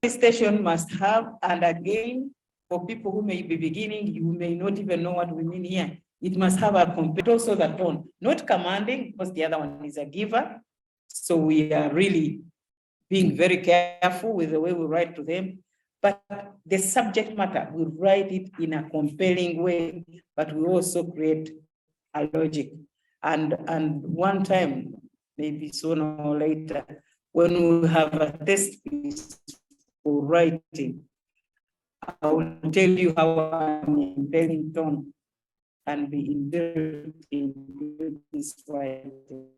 Station must have, and again, for people who may be beginning, you may not even know what we mean here. It must have a complete, also the tone, not commanding, because the other one is a giver. So we are really being very careful with the way we write to them. But the subject matter, we write it in a compelling way, but we also create a logic. And one time, maybe sooner or later, when we have a test piece for writing, I will tell you how an compelling tone can be inbuilt in this writing.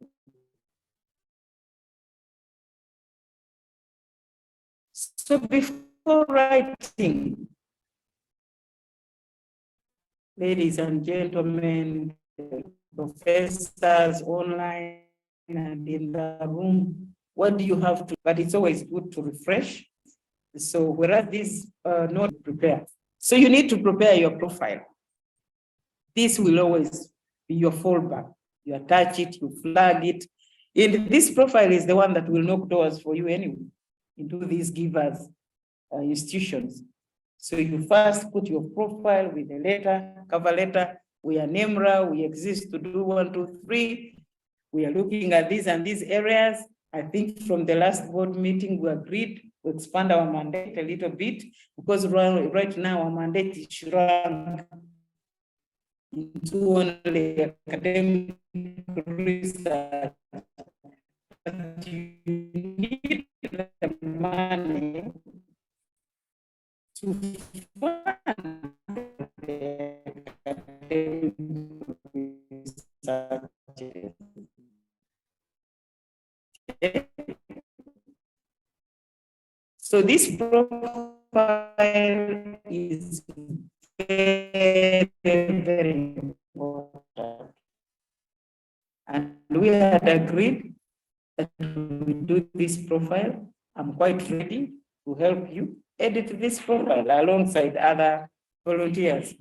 So before writing, ladies and gentlemen, professors online and in the room, what do you have to, but it's always good to refresh. So whereas this not prepare. So you need to prepare your profile. This will always be your fallback. You attach it, you flag it. And this profile is the one that will knock doors for you anyway into these givers institutions. So you first put your profile with a letter, cover letter. We are NEMRA, we exist to do 1, 2, 3. We are looking at these and these areas. I think from the last board meeting, we agreed to expand our mandate a little bit, because right now our mandate is shrunk into only academic research. But you need the money to fund the academic research. Okay. So this profile is very, very important. And we had agreed that we do this profile. I'm quite ready to help you edit this profile alongside other volunteers.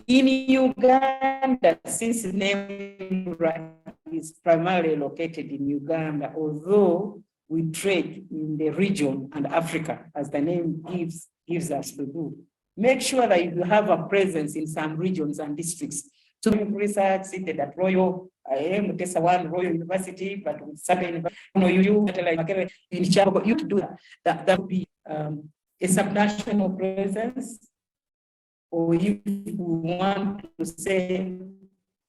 In Uganda, since NEMRA is primarily located in Uganda, although we trade in the region and Africa, as the name gives us to do, make sure that you have a presence in some regions and districts. To research seated at Royal, Royal University, but with certain, you to do that. That would be a subnational presence. Or if we want to say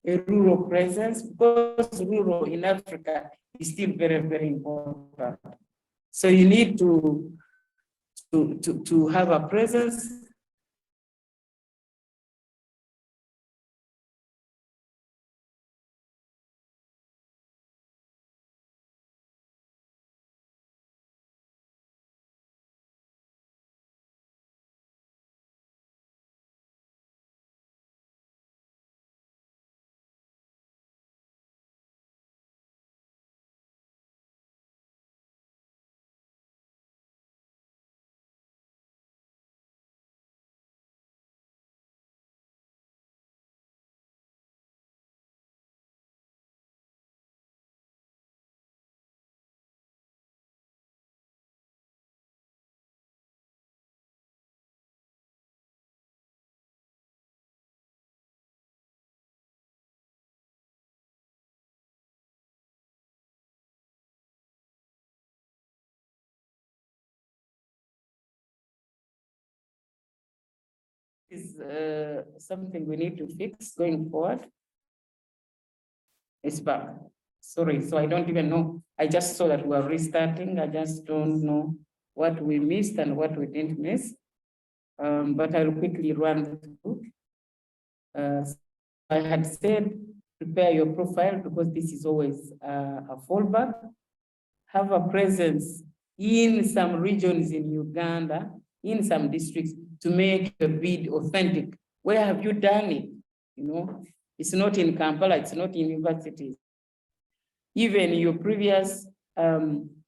a rural presence, because rural in Africa is still very, very important. So you need to have a presence. Is something we need to fix going forward. It's back. Sorry, so I don't even know. I just saw that we are restarting. I just don't know what we missed and what we didn't miss. But I'll quickly run through. I had said, prepare your profile, because this is always a fallback. Have a presence in some regions in Uganda, in some districts, to make a bid authentic. Where have you done it? You know, it's not in Kampala, it's not in universities. even your previous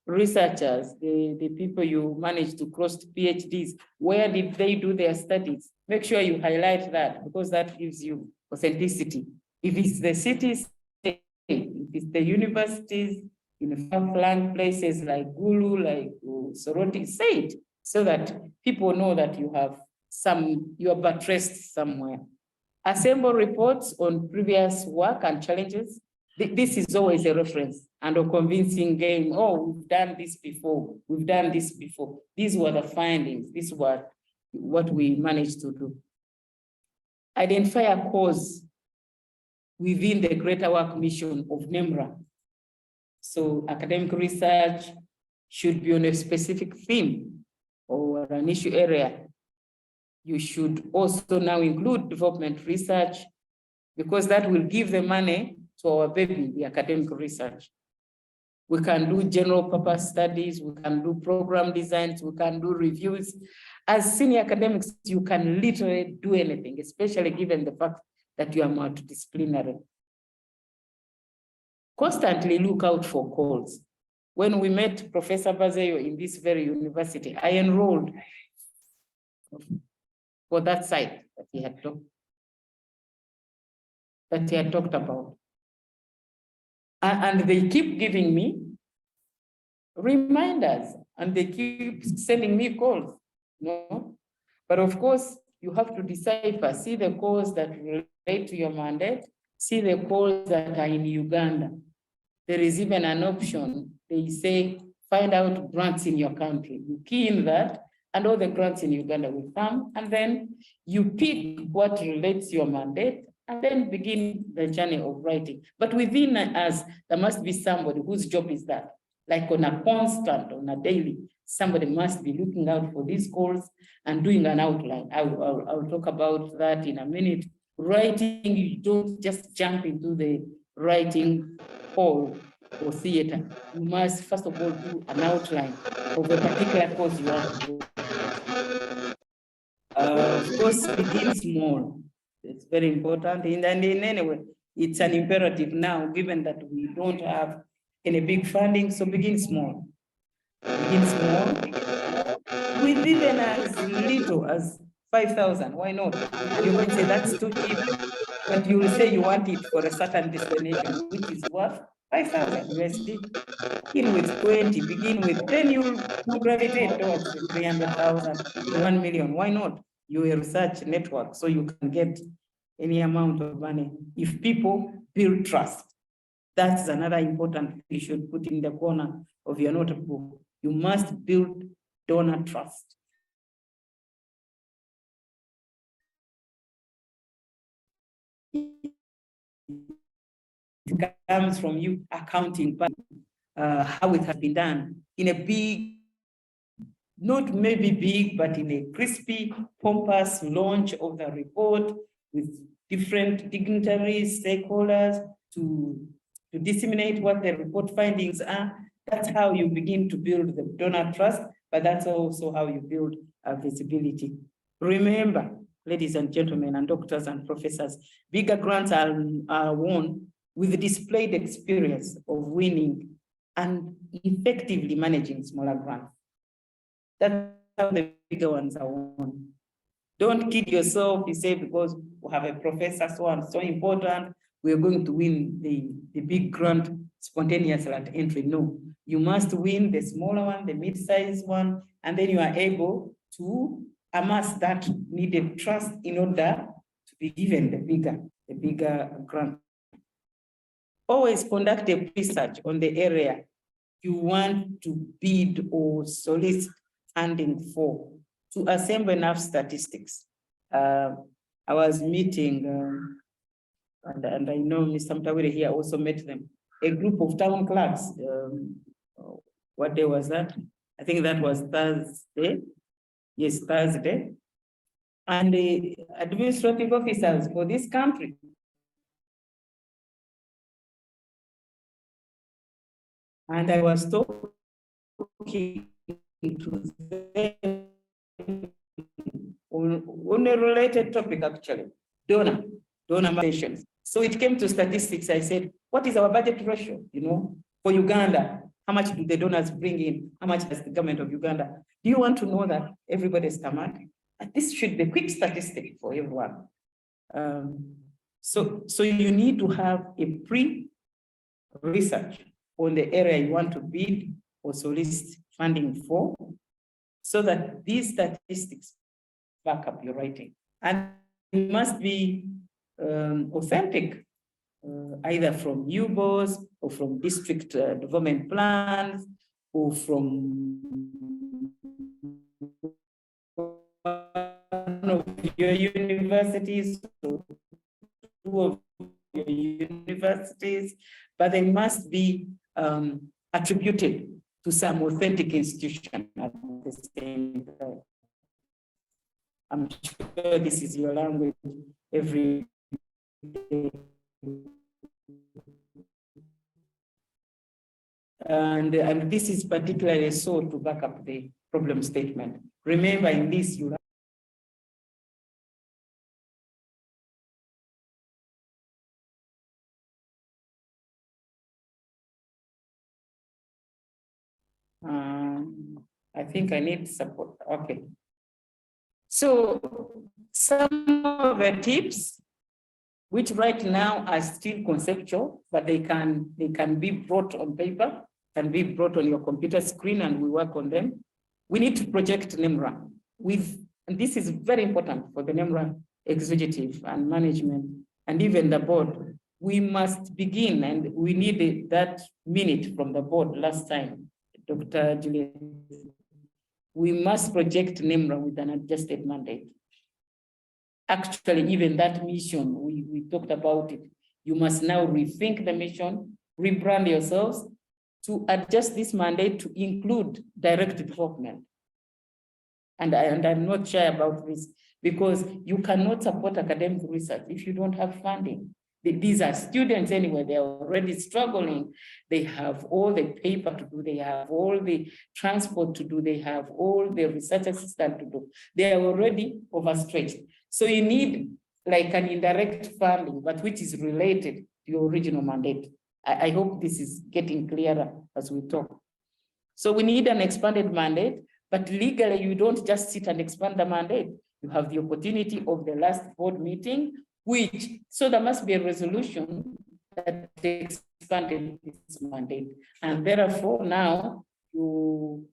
researchers, the people you managed to cross to PhDs, where did they do their studies? Make sure you highlight that, because that gives you authenticity. If it's the cities, if it's the universities, in far-flung places like Gulu, like Soroti, say it, so that people know that you are buttressed somewhere. Assemble reports on previous work and challenges. This is always a reference and a convincing game. Oh, we've done this before. We've done this before. These were the findings. This was what we managed to do. Identify a cause within the greater work mission of NEMRA. So academic research should be on a specific theme or an issue area. You should also now include development research, because that will give the money to our baby, the academic research. We can do general purpose studies, we can do program designs, we can do reviews. As senior academics, you can literally do anything, especially given the fact that you are multidisciplinary. Constantly look out for calls. When we met Professor Bazeyo in this very university, I enrolled for that site that he had talked about. And they keep giving me reminders, and they keep sending me calls. No? But of course, you have to decipher, see the calls that relate to your mandate, see the calls that are in Uganda. There is even an option. They say, find out grants in your country. You key in that, and all the grants in Uganda will come, and then you pick what relates to your mandate, and then begin the journey of writing. But within us, there must be somebody whose job is that. Like on a constant, on a daily, somebody must be looking out for these calls and doing an outline. I'll talk about that in a minute. Writing, you don't just jump into the writing hall or theater. You must, first of all, do an outline of a particular course you want to do. Of course, begin small. It's very important. And in any way, it's an imperative now, given that we don't have any big funding, so begin small. Begin small. With even as little as 5,000, why not? You might say that's too cheap, but you will say you want it for a certain destination, which is worth 5,000 USD. Begin with 20, begin with 10, you will gravitate towards 300,000, 1 million. Why not? You're a research network, so you can get any amount of money. If people build trust, that's another important thing you should put in the corner of your notebook. You must build donor trust. It comes from you accounting, but how it has been done in a big, not maybe big, but in a crispy, pompous launch of the report with different dignitaries, stakeholders to disseminate what the report findings are. That's how you begin to build the donor trust, but that's also how you build visibility. Remember, ladies and gentlemen, and doctors and professors, bigger grants are won with displayed experience of winning and effectively managing smaller grants. That's how the bigger ones are won. Don't kid yourself, you say, because we have a professor so important, we're going to win the big grant spontaneously at entry. No, you must win the smaller one, the mid-sized one, and then you are able to amass that needed trust in order to be given the bigger grant. Always conduct a research on the area you want to bid or solicit funding for, to assemble enough statistics. I was meeting, and I know Mr. Mtawire here also met them, a group of town clerks. What day was that? I think that was Thursday. Yes, Thursday. And the administrative officers for this country. And I was talking to them on a related topic, actually, donor stations. So it came to statistics. I said, what is our budget ratio, for Uganda? How much do the donors bring in? How much has the government of Uganda? Do you want to know that? Everybody stammered. This should be a quick statistic for everyone. So you need to have a pre-research on the area you want to bid or solicit funding for, so that these statistics back up your writing. And it must be authentic, either from UBOs or from district development plans or from one of your universities or two of your universities, but they must be attributed to some authentic institution at the same time. I'm sure this is your language every day. And this is particularly so to back up the problem statement. Remember, in this, you I think I need support. Okay. So some of the tips, which right now are still conceptual, but they can be brought on paper, can be brought on your computer screen, and we work on them. We need to project NEMRA and this is very important for the NEMRA executive and management, and even the board. We must begin, and we needed that minute from the board last time, Dr. Juliet. We must project NEMRA with an adjusted mandate. Actually, even that mission, we talked about it. You must now rethink the mission, rebrand yourselves to adjust this mandate to include direct development. And I'm not shy about this, because you cannot support academic research if you don't have funding. These are students anyway, they're already struggling. They have all the paper to do, they have all the transport to do, they have all the research assistant to do. They are already overstretched. So you need like an indirect funding, but which is related to your original mandate. I hope this is getting clearer as we talk. So we need an expanded mandate, but legally you don't just sit and expand the mandate. You have the opportunity of the last board meeting, so there must be a resolution that expanded this mandate. And therefore now you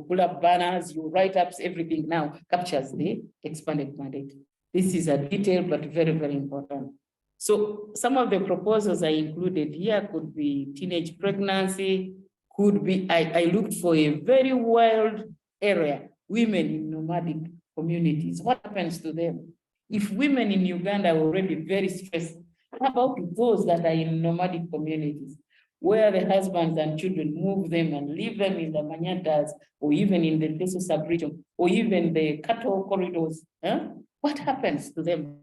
pull up banners, you write ups, everything now captures the expanded mandate. This is a detail, but very, very important. So some of the proposals I included here could be teenage pregnancy, could be, I looked for a very wild area, women in nomadic communities. What happens to them? If women in Uganda are already very stressed, how about those that are in nomadic communities, where the husbands and children move them and leave them in the Manyatas, or even in the Teso sub-region, or even the cattle corridors? What happens to them?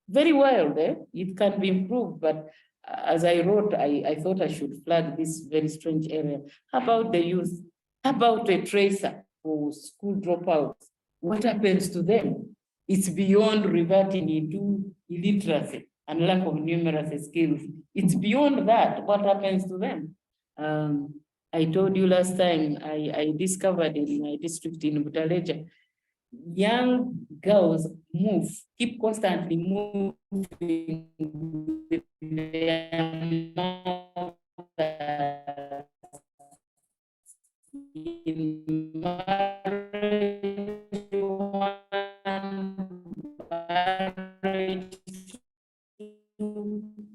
Very wild, It can be improved, but as I wrote, I thought I should flag this very strange area. How about the youth? How about a tracer for school dropouts? What happens to them? It's beyond reverting into illiteracy and lack of numeracy skills. It's beyond that. What happens to them? I told you last time, I discovered in my district in Butaleja, young girls keep constantly moving with their mothers in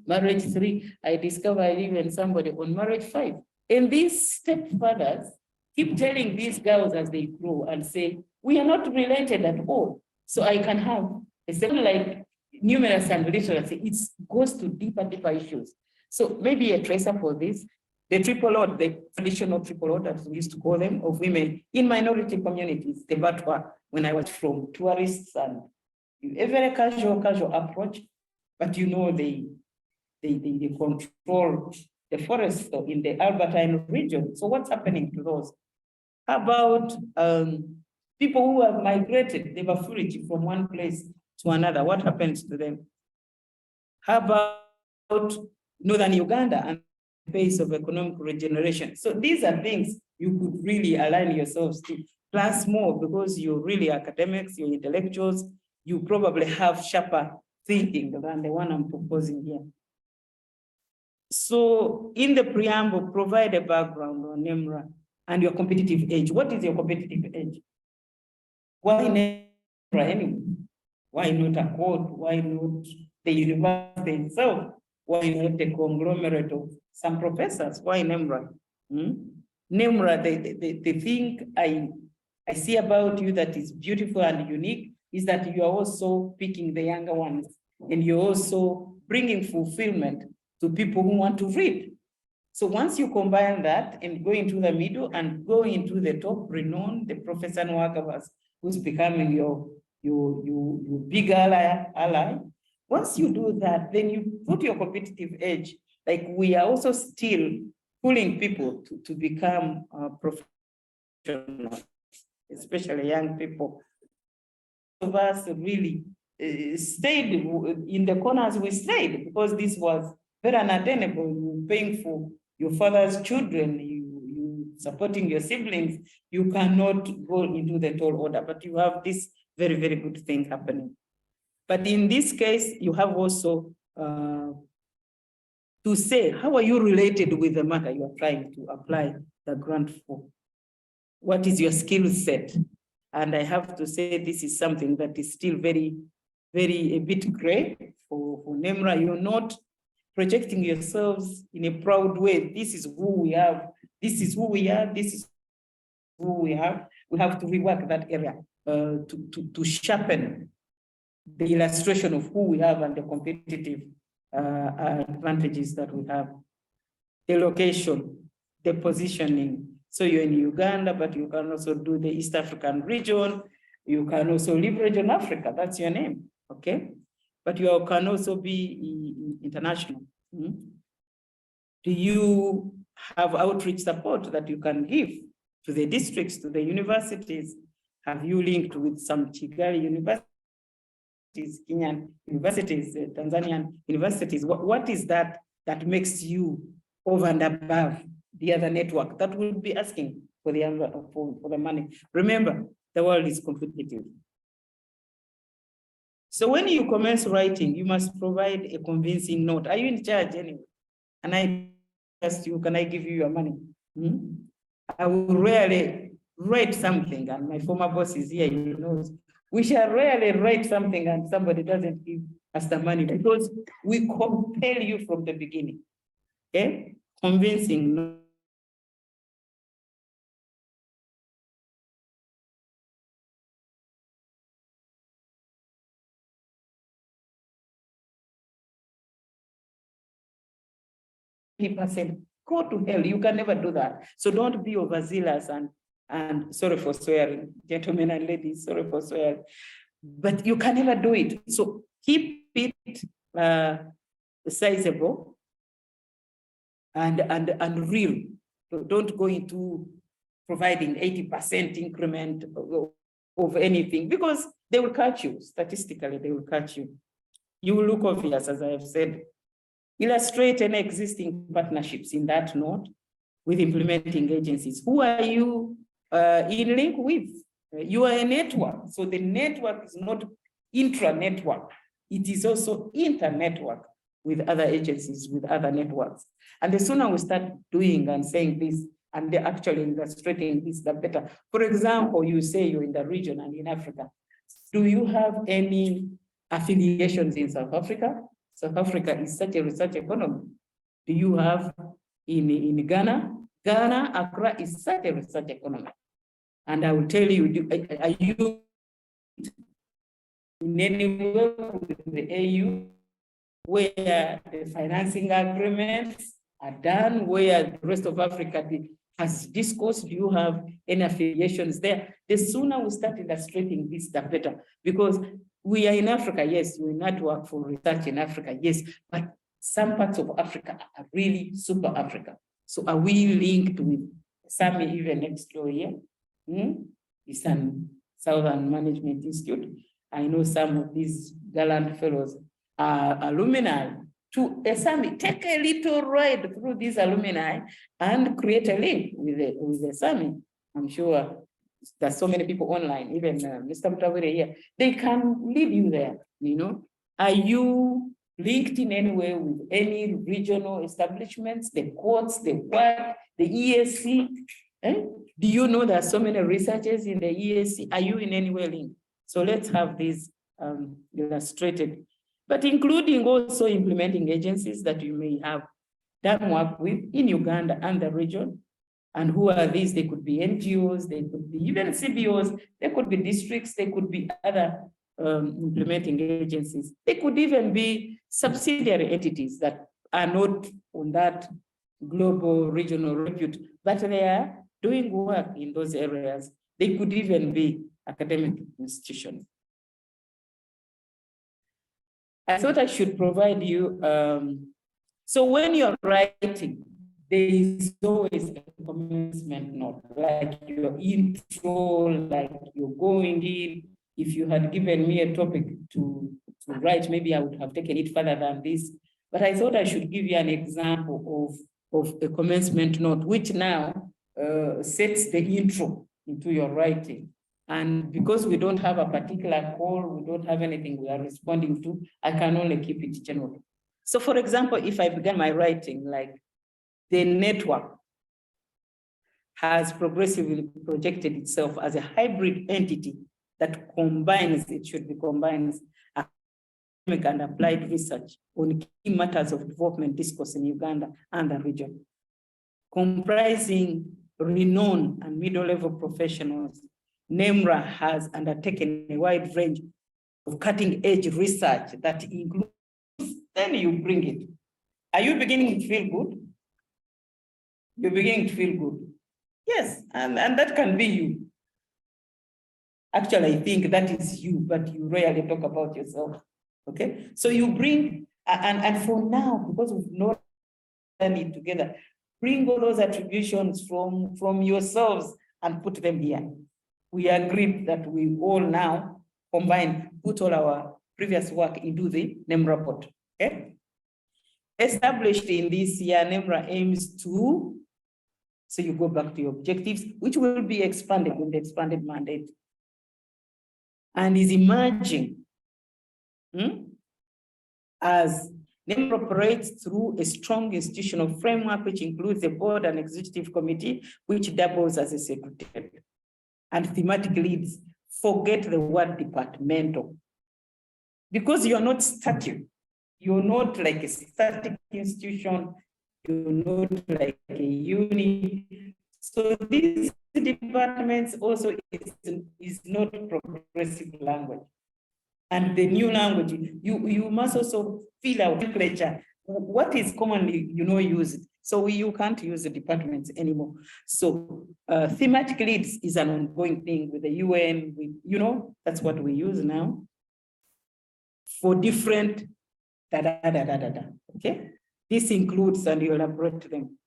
marriage 3. I discovered even somebody on marriage 5. And these stepfathers keep telling these girls as they grow and say, we are not related at all. So I can have a same like numeracy and literacy. It goes to deeper issues. So maybe a tracer for this. The triple odd, the traditional triple odd, as we used to call them, of women in minority communities, the Batwa, when I was from tourists and a very casual approach, but they control the forest in the Albertine region. So what's happening to those? How about people who have migrated, the Bafuriji, from one place to another? What happens to them? How about Northern Uganda and the pace of economic regeneration? So these are things you could really align yourselves to. Plus more, because you're really academics, you're intellectuals, you probably have sharper thinking than the one I'm proposing here. So in the preamble, provide a background on NEMRA and your competitive edge. What is your competitive edge? Why NEMRA anyway? Why not a court? Why not the university itself? Why not a conglomerate of some professors? Why NEMRA? NEMRA, the thing I see about you that is beautiful and unique is that you are also picking the younger ones, and you're also bringing fulfillment to people who want to read. So once you combine that and go into the middle and go into the top renowned, the Professor Nwagavas, who's becoming your big ally. Once you do that, then you put your competitive edge. Like, we are also still pulling people to become professionals, especially young people. Of us really stayed in the corners. We stayed because this was very unattainable. You're paying for your father's children, you supporting your siblings. You cannot go into the tall order, but you have this very, very good thing happening. But in this case, you have also to say, how are you related with the matter you are trying to apply the grant for? What is your skill set? And I have to say, this is something that is still very, very a bit gray for NEMRA. You're not projecting yourselves in a proud way. This is who we have. This is who we are. This is who we have. We have to rework that area to sharpen the illustration of who we have and the competitive advantages that we have. The location, the positioning. So you're in Uganda, but you can also do the East African region. You can also leverage on Africa. That's your name, okay? But you can also be international. Do you have outreach support that you can give to the districts, to the universities? Have you linked with some Kigali universities, Kenyan universities, Tanzanian universities? What is that makes you over and above the other network that will be asking for the money? Remember, the world is competitive. So when you commence writing, you must provide a convincing note. Are you in charge anyway? And I ask you, can I give you your money? I will rarely write something, and my former boss is here, he knows. We shall rarely write something and somebody doesn't give us the money, because we compel you from the beginning. Okay? Convincing note. People say, go to hell, you can never do that. So don't be overzealous and sorry for swearing, gentlemen and ladies, sorry for swearing, but you can never do it. So keep it sizable and real. Don't go into providing 80% increment of anything, because they will catch you. Statistically, they will catch you. You will look obvious, as I have said. Illustrate any existing partnerships in that note with implementing agencies. Who are you in link with? You are a network. So the network is not intra-network. It is also inter-network with other agencies, with other networks. And the sooner we start doing and saying this, and they're actually illustrating this, the better. For example, you say you're in the region and in Africa. Do you have any affiliations in South Africa? South Africa is such a research economy. Do you have in Ghana? Ghana, Accra is such a research economy. And I will tell you, are you in any way with the AU where the financing agreements are done, where the rest of Africa has discourse? Do you have any affiliations there? The sooner we start illustrating this, the better, because we are in Africa, yes, we network for research in Africa, yes, but some parts of Africa are really super Africa. So are we linked with some even next door here? Eastern Southern Management Institute. I know some of these gallant fellows alumni to a summit. Take a little ride through these alumni and create a link with the summit. I'm sure there's so many people online, even Mr. Mutawire here, they can lead you there, you know. Are you linked in any way with any regional establishments, the courts, the WAC, the ESC? Do you know there are so many researchers in the ESC? Are you in any way linked? So let's have these illustrated, but including also implementing agencies that you may have done work with in Uganda and the region. And who are these? They could be NGOs, they could be even CBOs, they could be districts, they could be other implementing agencies. They could even be subsidiary entities that are not on that global regional repute, but they are doing work in those areas. They could even be academic institutions. I thought I should provide you, so when you're writing, there is always a commencement note, like your intro, like you're going in. If you had given me a topic to write, maybe I would have taken it further than this, but I thought I should give you an example of a commencement note, which now sets the intro into your writing. And because we don't have a particular call, we don't have anything we are responding to, I can only keep it general. So for example, if I began my writing, like the network has progressively projected itself as a hybrid entity that combines, it should be combines academic and applied research on key matters of development discourse in Uganda and the region, comprising renowned and middle-level professionals. NEMRA has undertaken a wide range of cutting-edge research that includes, then you bring it. Are you beginning to feel good? You're beginning to feel good. Yes, and that can be you. Actually, I think that is you, but you rarely talk about yourself, okay? So you bring, and for now, because we've not done it together, bring all those attributions from yourselves and put them here. We agreed that we all now combine, put all our previous work into the NEMRA report, okay? Established in this year, NEMRA aims to, so you go back to your objectives, which will be expanded in the expanded mandate, and is emerging as NEMRA operates through a strong institutional framework, which includes a board and executive committee, which doubles as a secretariat. And thematic leads, forget the word departmental, because you're not static. You're not like a static institution. You're not like a unit. So these departments also is not progressive language. And the new language, you must also fill out nomenclature. What is commonly, used? So you can't use the departments anymore. So thematic leads is an ongoing thing with the UN, that's what we use now for different okay? This includes, and you elaborate them,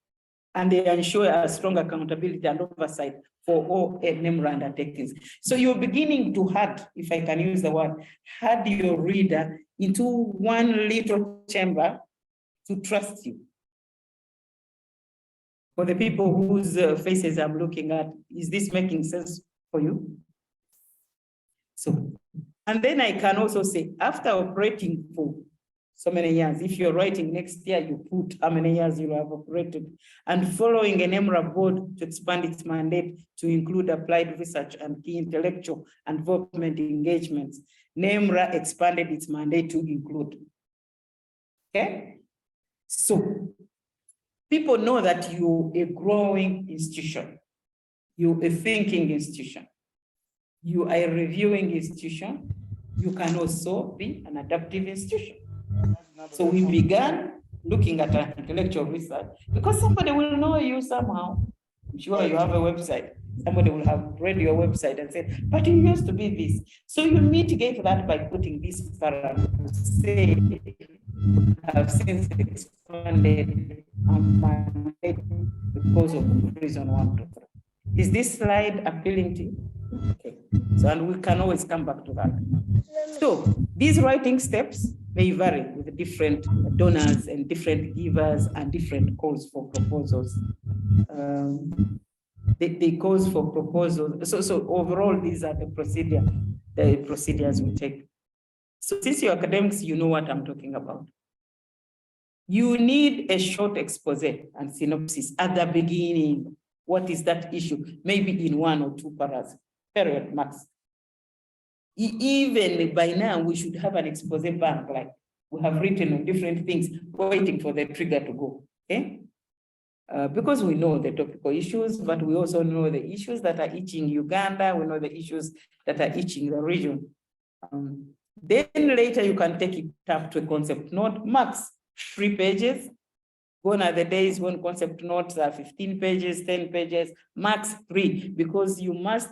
and they ensure a strong accountability and oversight for all NEMRA undertakings. So you're beginning to herd, if I can use the word, herd your reader into one little chamber to trust you. For the people whose faces I'm looking at, is this making sense for you? So, and then I can also say, after operating for so many years, if you're writing next year, you put how many years you have operated, and following an NEMRA board to expand its mandate to include applied research and key intellectual and development engagements, NEMRA expanded its mandate to include. Okay? So people know that you're a growing institution, you're a thinking institution, you are a reviewing institution, you can also be an adaptive institution. So we began looking at our intellectual research because somebody will know you somehow. I'm sure you have a website. Somebody will have read your website and said, but you used to be this. So you mitigate that by putting this paragraph, say, have since expanded because of reason 1, 2, 3. Is this slide appealing to you? Okay. So, and we can always come back to that. So these writing steps may vary with different donors and different givers and different calls for proposals. The calls for proposals. So overall, these are the procedures we take. So since you're academics, you know what I'm talking about. You need a short expose and synopsis at the beginning. What is that issue? Maybe in 1 or 2 paras, period, max. Even by now, we should have an expose bank, like we have written on different things, waiting for the trigger to go, okay? Because we know the topical issues, but we also know the issues that are itching Uganda, we know the issues that are itching the region. Then later you can take it up to a concept note, max 3 pages. Gone are the days when concept notes are 15 pages, 10 pages, max 3, because you must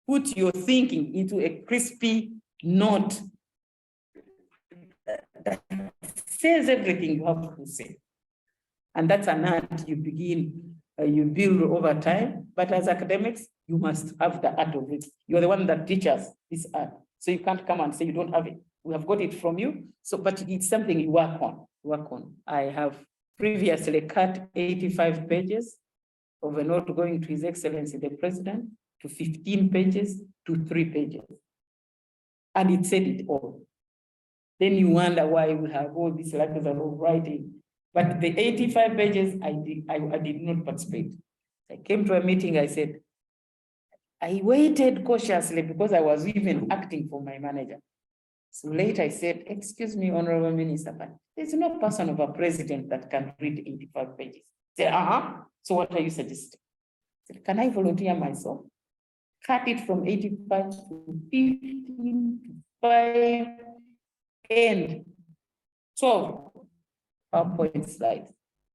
put your thinking into a crispy note that says everything you have to say. And that's an art you begin, you build over time. But as academics, you must have the art of it. You're the one that teaches this art. So you can't come and say you don't have it. We have got it from you. So, but it's something you work on. I have previously cut 85 pages of a note going to His Excellency the President, to 15 pages, to 3 pages. And it said it all. Then you wonder why we have all these letters of writing. But the 85 pages, I did not participate. I came to a meeting, I said, I waited cautiously because I was even acting for my manager. So later I said, excuse me, Honorable Minister, but there's no person of a president that can read 85 pages. I said, so what are you suggesting? I said, can I volunteer myself? Cut it from 85 to 15 to 5 and 12 PowerPoint slides.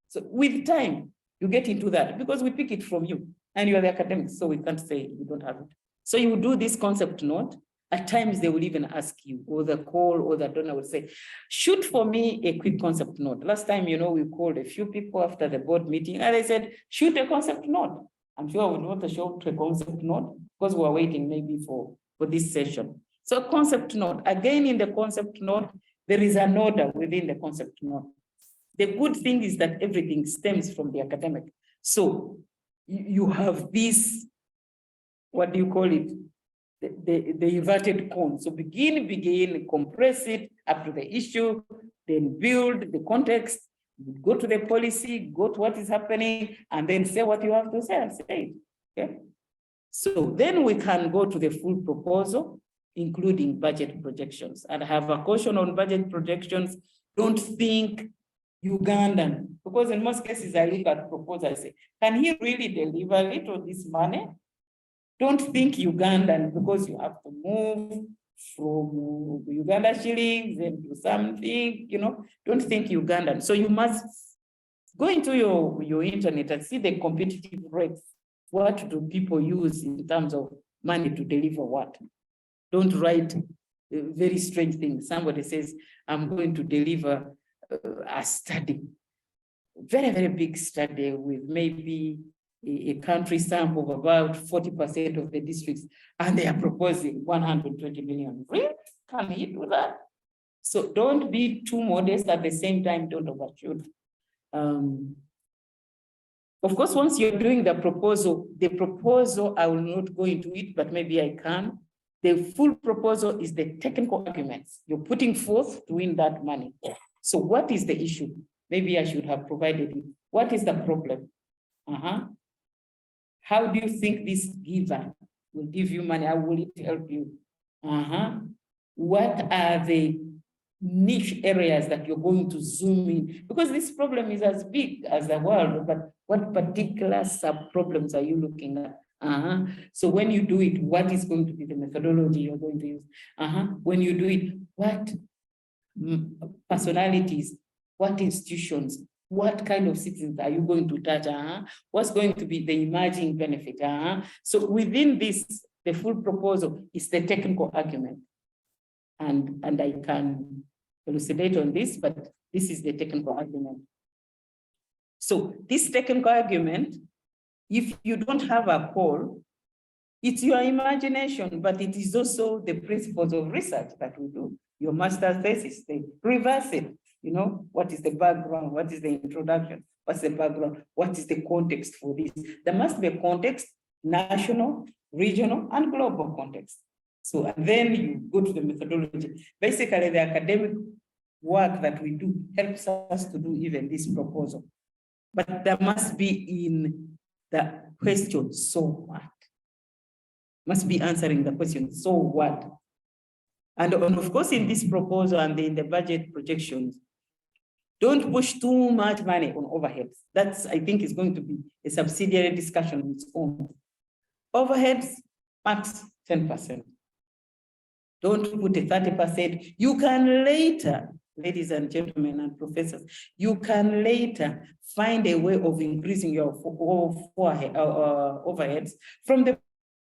So with time, you get into that because we pick it from you and you are the academics, so we can't say you don't have it. So you do this concept note. At times they will even ask you, or the call or the donor will say, shoot for me a quick concept note. Last time, we called a few people after the board meeting and they said, shoot a concept note. I'm sure I would want to shoot a concept note because we're waiting maybe for this session. So concept note, again in the concept note, there is an order within the concept note. The good thing is that everything stems from the academic. So you have this, what do you call it? The inverted cone. So begin, compress it up to the issue, then build the context, go to the policy, go to what is happening, and then say what you have to say and say it. Okay. So then we can go to the full proposal, including budget projections. And I have a caution on budget projections. Don't think Ugandan, because in most cases I look at proposals, I say, can he really deliver it on this money? Don't think Ugandan, because you have to move from Uganda shillings into something, don't think Ugandan. So you must go into your internet and see the competitive rates. What do people use in terms of money to deliver what? Don't write very strange things. Somebody says, I'm going to deliver a study, very, very big study with maybe a country sample of about 40% of the districts, and they are proposing 120 million. Really? Can he do that? So don't be too modest, at the same time, don't overshoot. Of course, once you're doing the proposal, I will not go into it, but maybe I can. The full proposal is the technical arguments you're putting forth to win that money. So what is the issue? Maybe I should have provided it. What is the problem? How do you think this giver will give you money? How will it help you? What are the niche areas that you're going to zoom in? Because this problem is as big as the world, but what particular sub-problems are you looking at? So when you do it, what is going to be the methodology you're going to use? When you do it, what personalities, what institutions, what kind of citizens are you going to touch? What's going to be the emerging benefit? So within this, the full proposal is the technical argument. And I can elucidate on this, but this is the technical argument. So this technical argument, if you don't have a call, it's your imagination, but it is also the principles of research that we do. your master's thesis, they reverse it. You know, what is the background? What is the introduction? What's the background? What is the context for this? There must be a context, national, regional, and global context. So and then you go to the methodology. Basically, the academic work that we do helps us to do even this proposal. But there must be in the question, so what? Must be answering the question, so what? And of course, in this proposal and in the budget projections, don't push too much money on overheads. That's, I think, is going to be a subsidiary discussion on its own. Overheads, max 10%. Don't put a 30%. You can later, ladies and gentlemen and professors, you can later find a way of increasing your overheads from the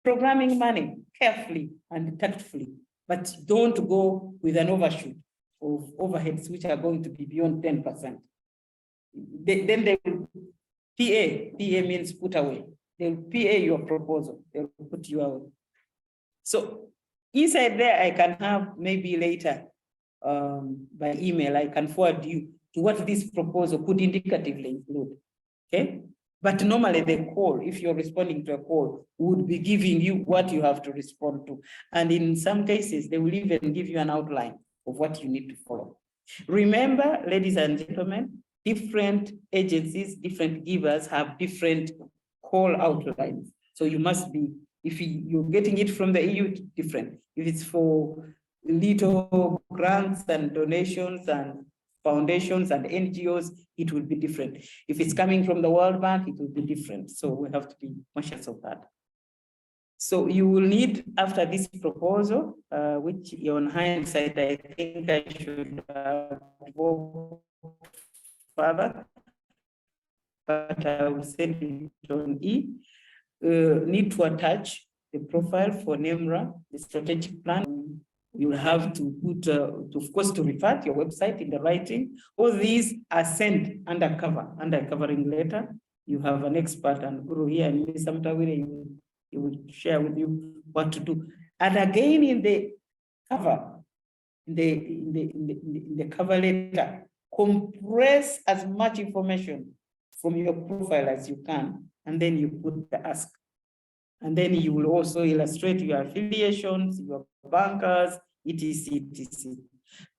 programming money carefully and tactfully, but don't go with an overshoot of overheads which are going to be beyond 10%. Then they will PA means put away. They'll PA your proposal, they'll put you out. So inside there, I can have maybe later by email, I can forward you to what this proposal could indicatively include, okay? But normally the call, if you're responding to a call, would be giving you what you have to respond to. And in some cases, they will even give you an outline of what you need to follow. Remember, ladies and gentlemen, different agencies, different givers have different call outlines. So you must be, if you're getting it from the EU, different. If it's for little grants and donations and foundations and NGOs, it will be different. If it's coming from the World Bank, it will be different. So we have to be conscious of that. So you will need, after this proposal, which on hindsight, I think I should go further, but I will send it on E, need to attach the profile for NEMRA, the strategic plan. You will have to put, of course, to refer to your website in the writing. All these are sent under covering letter. You have an expert and guru here, and Assumpta Tibamwenda, he will share with you what to do. And again, in the cover, in the cover letter, compress as much information from your profile as you can, and then you put the ask. And then you will also illustrate your affiliations, your bankers, etc., etc.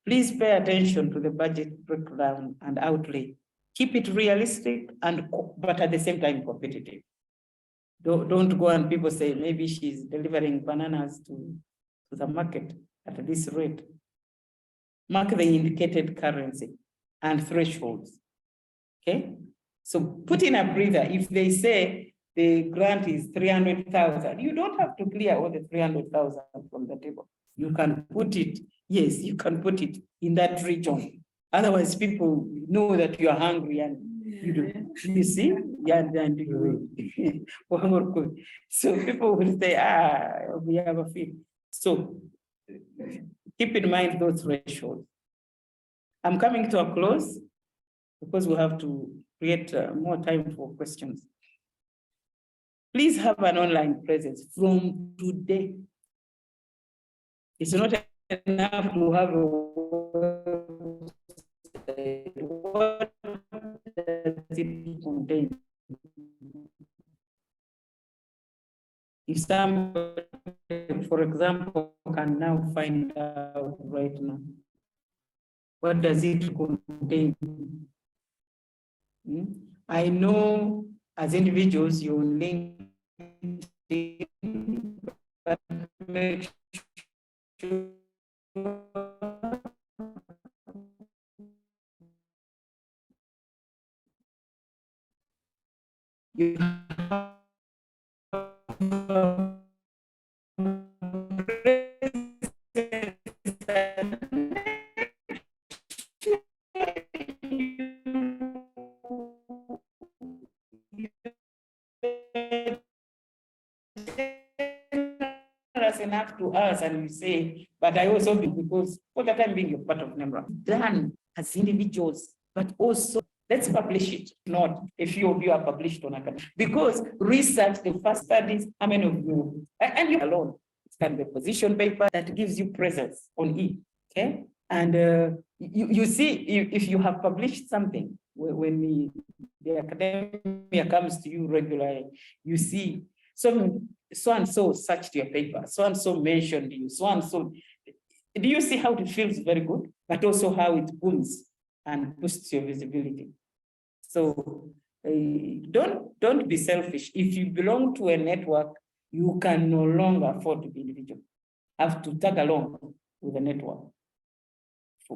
Please pay attention to the budget breakdown and outlay. Keep it realistic, but at the same time competitive. Don't go and people say, maybe she's delivering bananas to the market at this rate. Mark the indicated currency and thresholds, okay? So put in a breather. If they say the grant is 300,000, you don't have to clear all the 300,000 from the table. You can put it, yes, you can put it in that region. Otherwise, people know that you are hungry and you do. You see? Yeah, and you so people will say, we have a fee. So keep in mind those thresholds. I'm coming to a close because we have to create more time for questions. Please have an online presence from today. It's not enough to have a website. What does it contain? If somebody, for example, can now find out right now, what does it contain? I know as individuals, you link but make sure you enough to us and we say, but I also because for the time being you're part of NEMRA. Done as individuals, but also let's publish it. Not a few of you are published on academic. Because research, the first studies, how many of you, and you alone, it can be a position paper that gives you presence on E. okay? And you see, if you have published something, when the academia comes to you regularly, you see, so and so searched your paper, so and so mentioned you, so and so. Do you see how it feels very good, but also how it booms and boosts your visibility? So don't be selfish. If you belong to a network, you can no longer afford to be individual. Have to tag along with the network.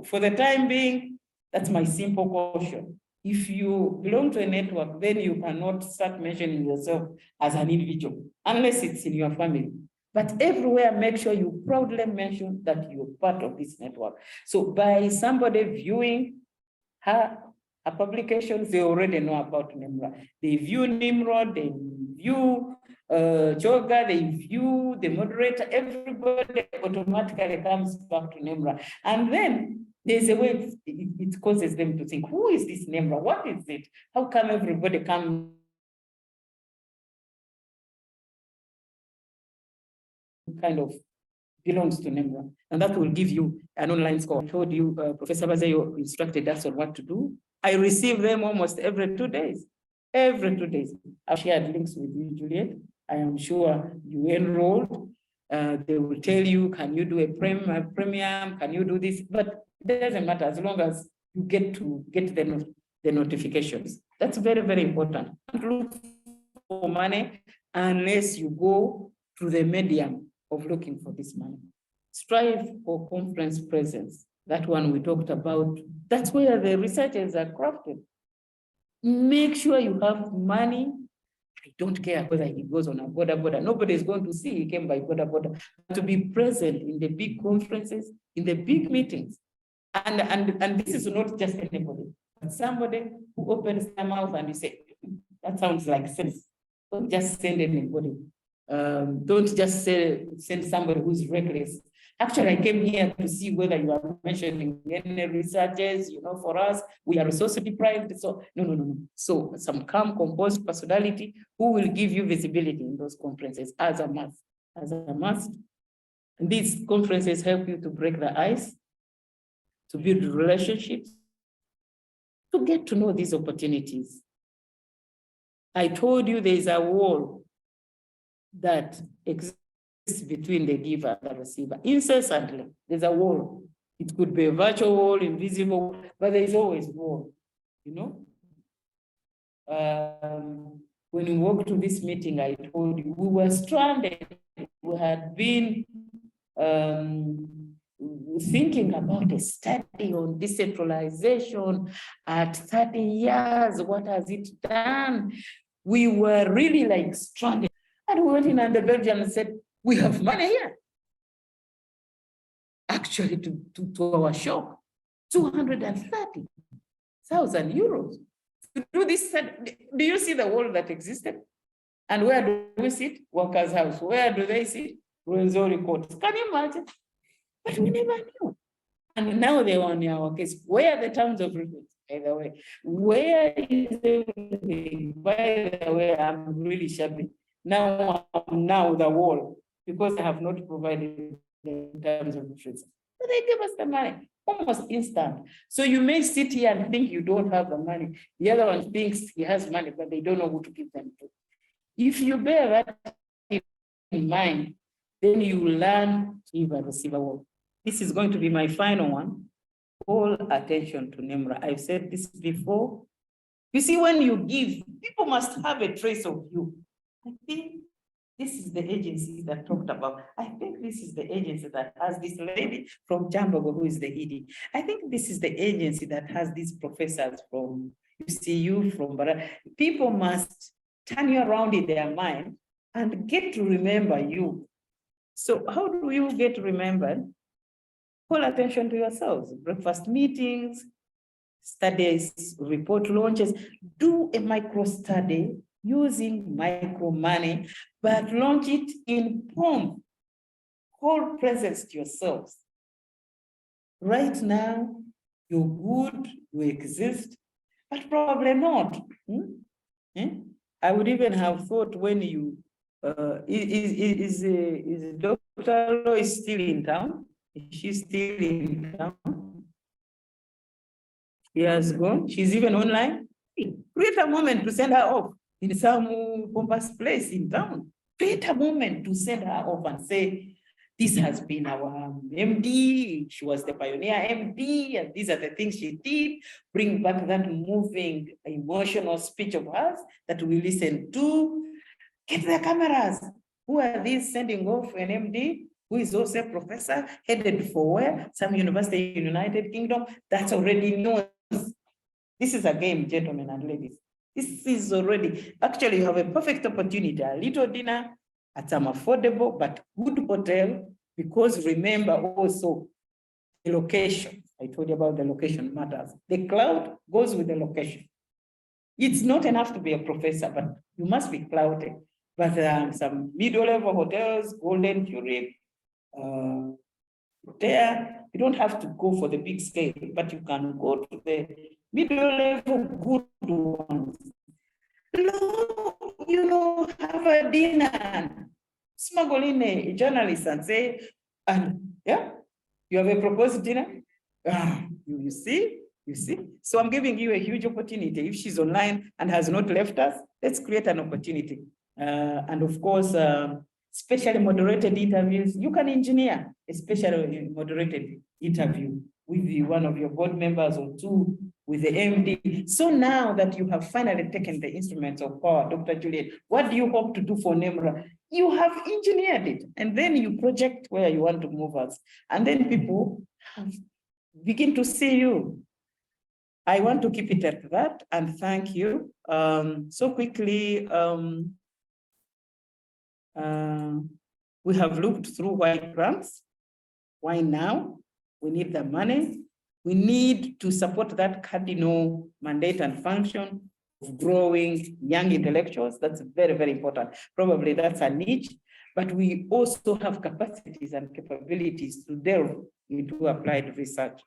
For the time being, that's my simple caution. If you belong to a network, then you cannot start mentioning yourself as an individual, unless it's in your family. But everywhere, make sure you proudly mention that you're part of this network. So by somebody viewing her publications, they already know about NEMRA. They view NIMROD, they view Joga, they view the moderator, everybody automatically comes back to NEMRA. And then there's a way it causes them to think, who is this NEMRA? What is it? How come everybody comes kind of belongs to NEMRA? And that will give you an online score. I told you, Professor Bazayo instructed us on what to do. I receive them almost every 2 days. Every 2 days. I've shared links with you, Juliet. I am sure you enrolled. They will tell you, can you do a premium? Can you do this? But it doesn't matter as long as you get the notifications. That's very, very important. Don't look for money unless you go through the medium of looking for this money. Strive for conference presence. That one we talked about. That's where the researchers are crafted. Make sure you have money. I don't care whether he goes on a border. Nobody is going to see he came by border. To be present in the big conferences, in the big meetings. And this is not just anybody, but somebody who opens their mouth and you say, that sounds like sense. Don't just send anybody. Don't just send somebody who's reckless. Actually, I came here to see whether you are mentioning any researchers, for us, we are resource deprived. So, no. So some calm, composed personality who will give you visibility in those conferences as a must. And these conferences help you to break the ice, to build relationships, to get to know these opportunities. I told you there is a wall that exists between the giver and the receiver. Incessantly, there's a wall. It could be a virtual wall, invisible, but there is always a wall, When we walked to this meeting, I told you, we were stranded. We had been thinking about a study on decentralization at 30 years. What has it done? We were really like stranded. And we went in and the Belgian said, we have money here. Actually, to our shock, 230,000 euros to do this. Do you see the wall that existed? And where do we sit? Workers' house. Where do they sit? Rwenzori courts. Can you imagine? But we never knew. And now they were on our case. Where are the towns of refuge, by the way? Where is everything? By the way, I'm really shabby. Now the wall, because I have not provided the terms of reference. So they give us the money, almost instant. So you may sit here and think you don't have the money. The other one thinks he has money, but they don't know who to give them to. If you bear that in mind, then you learn to give and receive a wall. This is going to be my final one. All attention to NEMRA. I've said this before. You see, when you give, people must have a trace of you. I think this is the agency that talked about. I think this is the agency that has this lady from Jambogo who is the ED. I think this is the agency that has these professors from UCU, from Bara. People must turn you around in their mind and get to remember you. So how do you get remembered? Call attention to yourselves. Breakfast meetings, studies, report launches. Do a micro study using micro money, but launch it in POM. Call presence to yourselves. Right now, you're good, you exist, but probably not. I would even have thought when you, is Dr. Lo is still in town? She's still in town. She has gone. She's even online. Create a moment to send her off in some pompous place in town. Create a moment to send her off and say, this has been our MD. She was the pioneer MD, and these are the things she did. Bring back that moving, emotional speech of hers that we listen to. Get the cameras. Who are these sending off an MD? Who is also a professor, headed for where? Some university in United Kingdom. That's already known. This is a game, gentlemen and ladies. This is already, actually you have a perfect opportunity, a little dinner at some affordable but good hotel, because remember also the location. I told you about the location matters. The cloud goes with the location. It's not enough to be a professor, but you must be clouded. But some middle-level hotels, Golden Tulip, there, you don't have to go for the big scale, but you can go to the middle-level good ones. You know, have a dinner, smuggle in a journalist and say, and yeah, you have a proposed dinner. You see. So I'm giving you a huge opportunity. If she's online and has not left us, let's create an opportunity. And of course, specially moderated interviews. You can engineer a specially moderated interview with one of your board members or two with the MD. So now that you have finally taken the instruments of power, Dr. Juliet, what do you hope to do for NEMRA? You have engineered it, and then you project where you want to move us. And then people begin to see you. I want to keep it at that, and thank you. So quickly, we have looked through why grants. Why now? We need the money. We need to support that cardinal mandate and function of growing young intellectuals. That's very, very important. Probably that's a niche, but we also have capacities and capabilities to delve into applied research.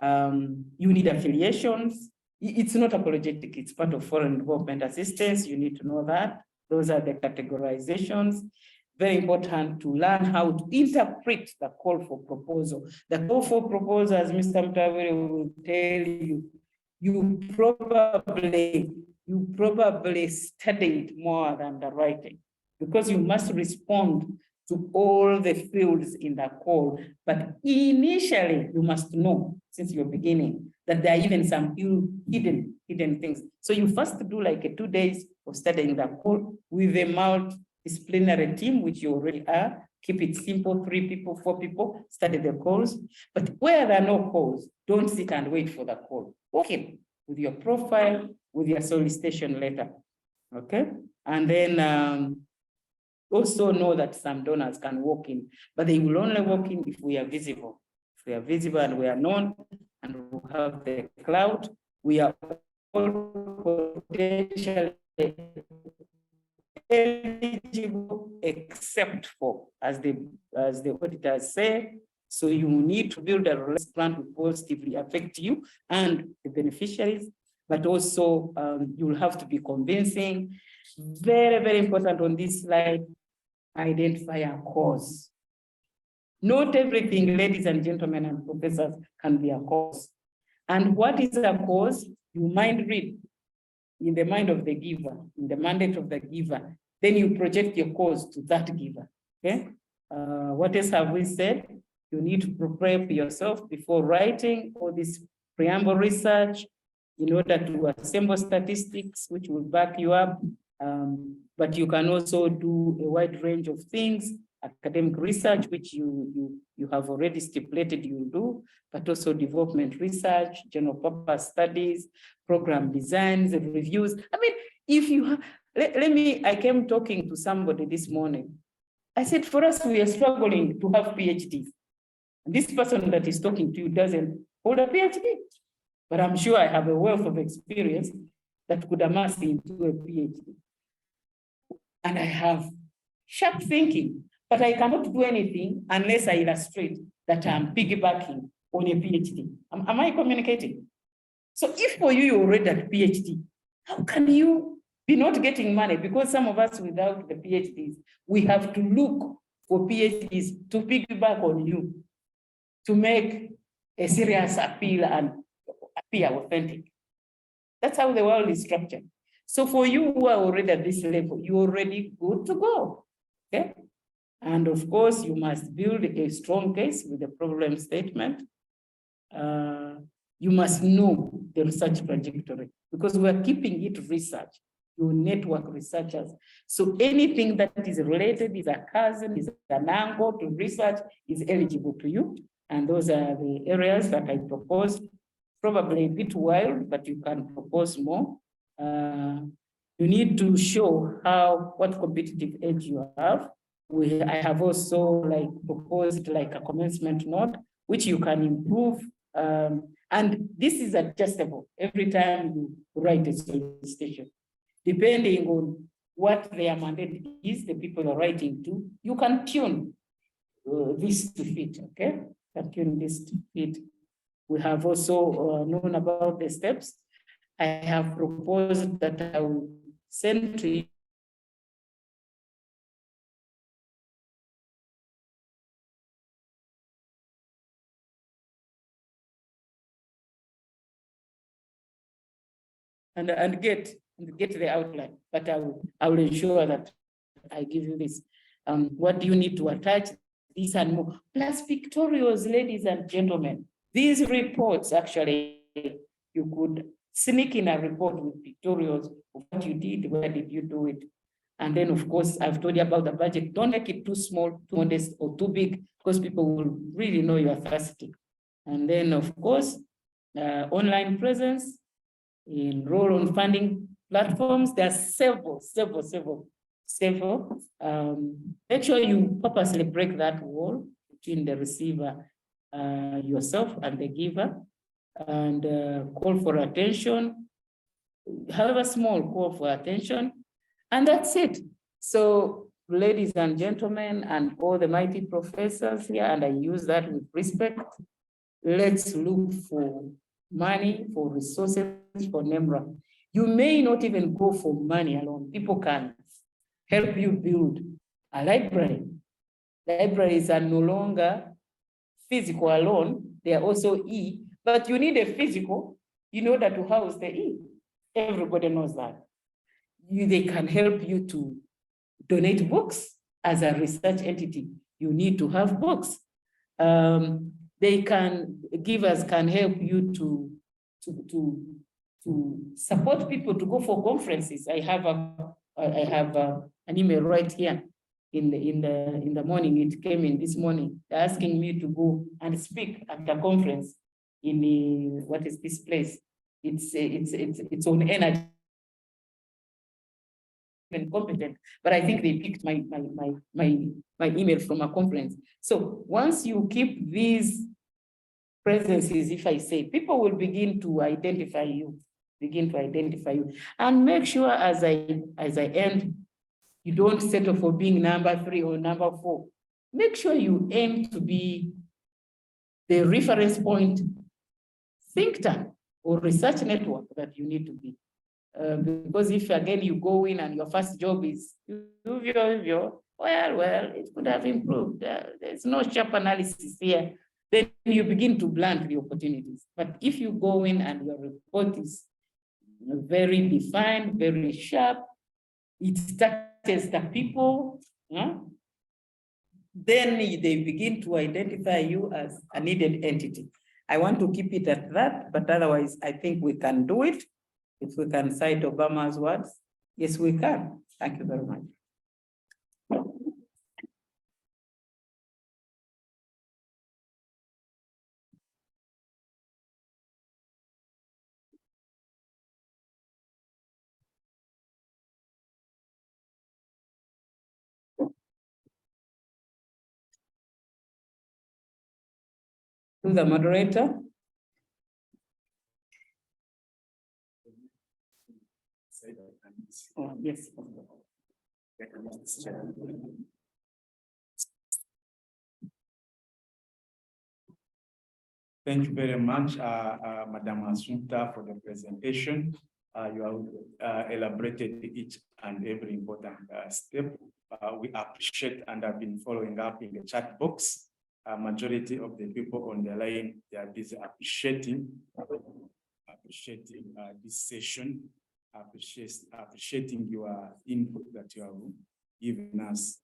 You need affiliations. It's not apologetic, it's part of foreign development assistance. You need to know that. Those are the categorizations. Very important to learn how to interpret the call for proposal. The call for proposal, as Mr. Mtawiri will tell you, you probably studied more than the writing, because you must respond to all the fields in the call. But initially, you must know, since you're beginning, that there are even some hidden things. So you first do like 2 days of studying the call with a multidisciplinary team, which you already are. Keep it simple, 3 people, 4 people, study the calls. But where there are no calls, don't sit and wait for the call. Walk in with your profile, with your solicitation letter, okay? And then also know that some donors can walk in, but they will only walk in if we are visible. If we are visible and we are known and we have the cloud, we are all potentially eligible except for, as the auditors say. So you need to build a relationship plan to positively affect you and the beneficiaries, but also you'll have to be convincing. Very, very important on this slide, identify a cause. Not everything, ladies and gentlemen and professors, can be a cause. And what is a cause? You mind read in the mind of the giver, in the mandate of the giver. Then you project your cause to that giver, okay? What else have we said? You need to prepare yourself before writing all this preamble research in order to assemble statistics which will back you up. But you can also do a wide range of things, academic research, which you have already stipulated you'll do, but also development research, general purpose studies, program designs and reviews. I mean, if you have, I came talking to somebody this morning. I said, for us, we are struggling to have PhDs. And this person that is talking to you doesn't hold a PhD, but I'm sure I have a wealth of experience that could amass into a PhD. And I have sharp thinking, but I cannot do anything unless I illustrate that I'm piggybacking on a PhD. Am I communicating? So if for you, you're already at PhD, how can you be not getting money? Because some of us without the PhDs, we have to look for PhDs to piggyback on you, to make a serious appeal and appear authentic. That's how the world is structured. So for you who are already at this level, you're already good to go, okay? And of course, you must build a strong case with a problem statement. You must know the research trajectory because we are keeping it research, your network researchers. So anything that is related, is a cousin, is an angle to research, is eligible to you. And those are the areas that I proposed, probably a bit wild, but you can propose more. You need to show what competitive edge you have. I have also like proposed like a commencement note, which you can improve. And this is adjustable every time you write a solicitation. Depending on what their mandate is, the people are writing to, you can tune this to fit, okay? Can tune this to fit. We have also known about the steps. I have proposed that I will send to you and get the outline, but I will ensure that I give you this. What do you need to attach? This and more. Plus pictorials, ladies and gentlemen. These reports, actually, you could sneak in a report with pictorials of what you did, where did you do it? And then, of course, I've told you about the budget. Don't make it too small, too modest, or too big, because people will really know you are thirsty. And then, of course, online presence, enroll on funding platforms. There are several. Make sure you purposely break that wall between the receiver, yourself, and the giver, and call for attention, however small, call for attention, and that's it. So, ladies and gentlemen, and all the mighty professors here, and I use that with respect, let's look for money, for resources, for NEMRA. You may not even go for money alone. People can help you build a library. Libraries are no longer physical alone, they are also E, but you need a physical in order to house the E. Everybody knows that. They can help you to donate books as a research entity. You need to have books. Givers can help you to support people to go for conferences. I have an email right here in the morning. It came in this morning asking me to go and speak at a conference in what is this place? It's on energy and competent, but I think they picked my email from a conference. So once you keep these presences, if I say, people will begin to identify you, and make sure as I end, you don't settle for being number 3 or number 4. Make sure you aim to be the reference point think tank or research network that you need to be. Because if again you go in and your first job is well, it could have improved. There's no sharp analysis here. Then you begin to blunt the opportunities. But if you go in and your report is very defined, very sharp, it touches the people, then they begin to identify you as a needed entity. I want to keep it at that, but otherwise I think we can do it. If we can cite Obama's words, yes, we can. Thank you very much. To the moderator. Oh, yes. Thank you very much, Madam Assumpta, for the presentation. You have elaborated each and every important step. We appreciate and have been following up in the chat box. a majority of the people on the line, they are busy appreciating this session, appreciating your input that you have given us.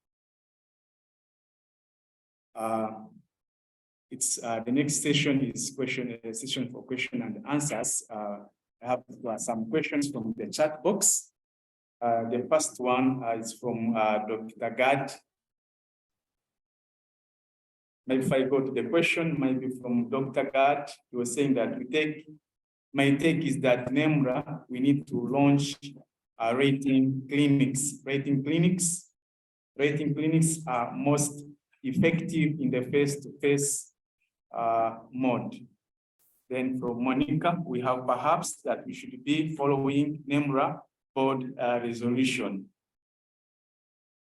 The next session is a session for question and answers. I have some questions from the chat box. The first one is from Dr. Gad. Maybe if I go to the question, maybe from Dr. Gad, he was saying that my take is that NEMRA, we need to launch rating clinics. Rating clinics are most effective in the face-to-face mode. Then from Monica, we have perhaps that we should be following NEMRA board resolution.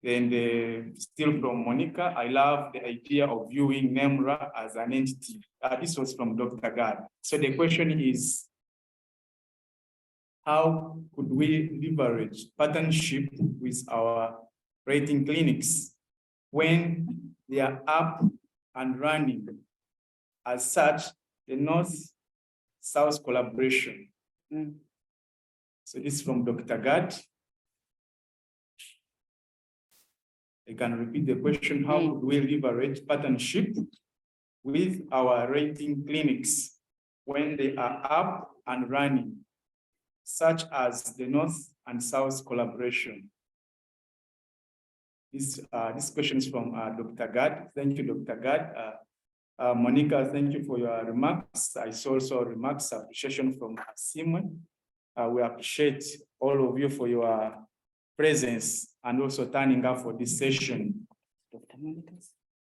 Then still from Monica, I love the idea of viewing NEMRA as an entity. This was from Dr. Gad. So the question is, how could we leverage partnership with our rating clinics when they are up and running? As such, the North-South collaboration. So this is from Dr. Gad. I can repeat the question, how could we leverage partnership with our rating clinics when they are up and running, such as the North and South collaboration? This question is from Dr. Gad. Thank you, Dr. Gad. Monica, thank you for your remarks. I saw also remarks, appreciation from Simon. We appreciate all of you for your presence and also turning up for this session.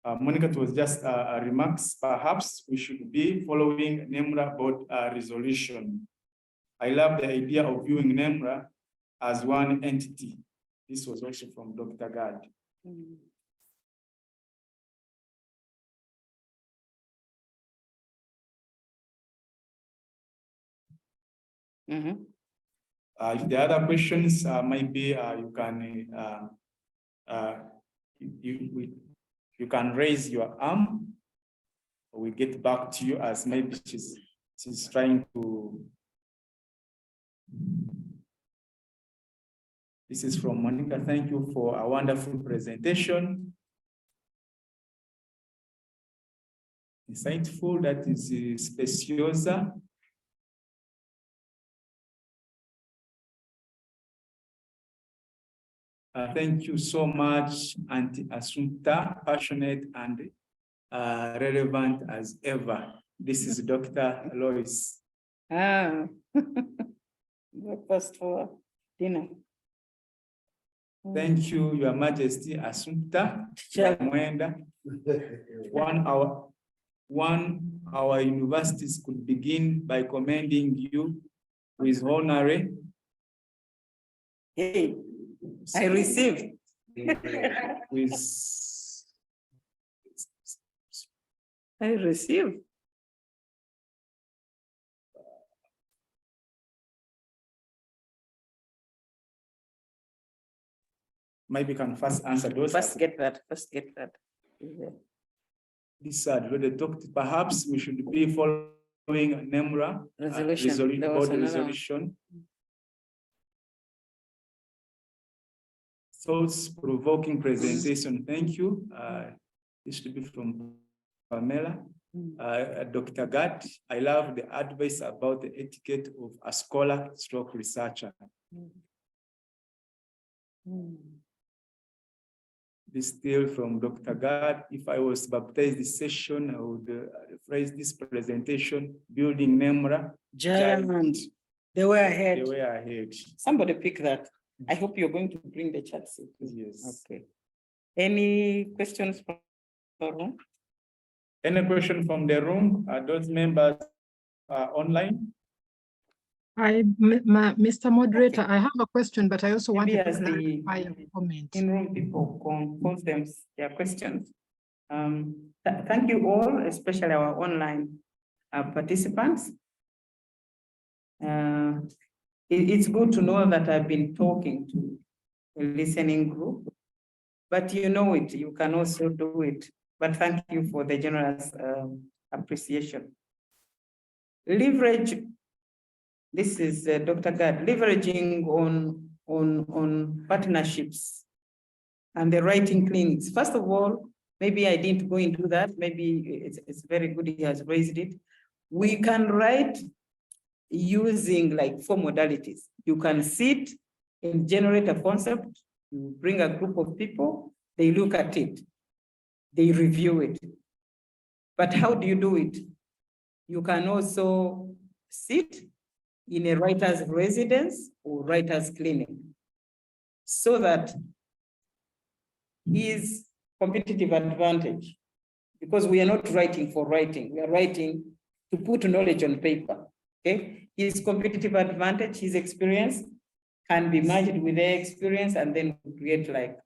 Monica, it was just remarks. Perhaps we should be following NEMRA board resolution. I love the idea of viewing NEMRA as one entity. This was also from Dr. Gad. If there are other questions, maybe you can raise your arm. We get back to you as maybe she's trying to. This is from Monica. Thank you for a wonderful presentation. Insightful, that is Speciosa. Thank you so much, Auntie Assumpta, passionate and relevant as ever. This is Dr. Lois. Breakfast for dinner. Thank you, Your Majesty, Assumpta Tibamwenda. Our universities could begin by commending you with honorary. Hey. I received. I received. Maybe can first answer those. First get that. Yeah. This the talk. Perhaps we should be following NEMRA resolution. Thoughts-provoking presentation. Thank you. This should be from Pamela. Dr. Gad, I love the advice about the etiquette of a scholar/researcher. This still from Dr. Gad. If I was baptized this session, I would phrase this presentation, building NEMRA. Giant. They were ahead. They were ahead. Somebody pick that. I hope you're going to bring the chat. Yes. Okay. Any questions from the room? Any question from the room? Those members are online? Mr. Moderator, I have a question, but I also want to clarify a comment. In room people compose them their questions. Thank you all, especially our online participants. It's good to know that I've been talking to a listening group, but you know it, you can also do it but thank you for the generous appreciation. Leverage, this is Dr. Gad, leveraging on partnerships and the writing clinics. First of all, maybe I didn't go into that. Maybe it's very good he has raised it. We can write using like 4 modalities. You can sit and generate a concept. You bring a group of people, they look at it, they review it. But how do you do it? You can also sit in a writer's residence or writer's clinic so that his competitive advantage, because we are not writing for writing, we are writing to put knowledge on paper, okay? His competitive advantage, his experience can be merged with their experience, and then we create like,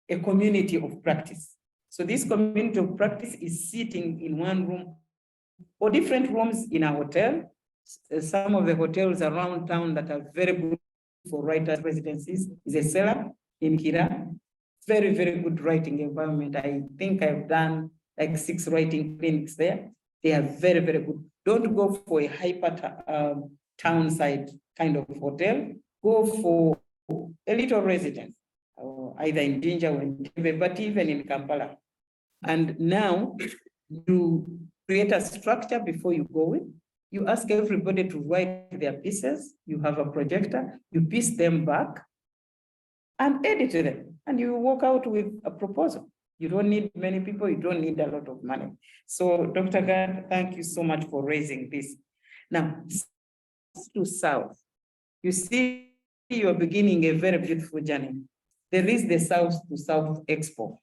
a community of practice. So this community of practice is sitting in one room or different rooms in a hotel. Some of the hotels around town that are very good for writers' residencies is a cellar in Kira. Very, very good writing environment. I think I've done like 6 writing clinics there. They are very, very good. Don't go for a hyper town side kind of hotel. Go for a little residence, either in Jinja or in Tebe, but even in Kampala. And now you create a structure before you go in. You ask everybody to write their pieces. You have a projector, you piece them back and edit them. And you walk out with a proposal. You don't need many people, you don't need a lot of money. So Dr. Gad, thank you so much for raising this. Now, to South, you see you're beginning a very beautiful journey. There is the South to South Expo.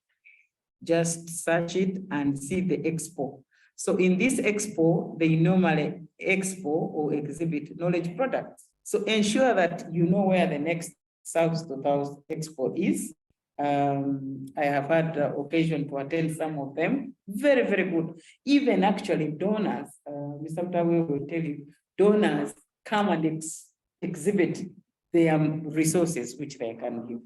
Just search it and see the expo. So in this expo, they normally expo or exhibit knowledge products. So ensure that you know where the next South to South Expo is. I have had occasion to attend some of them. Very, very good. Even actually donors, Mr. Mtawe will tell you, donors come and exhibit their resources which they can give.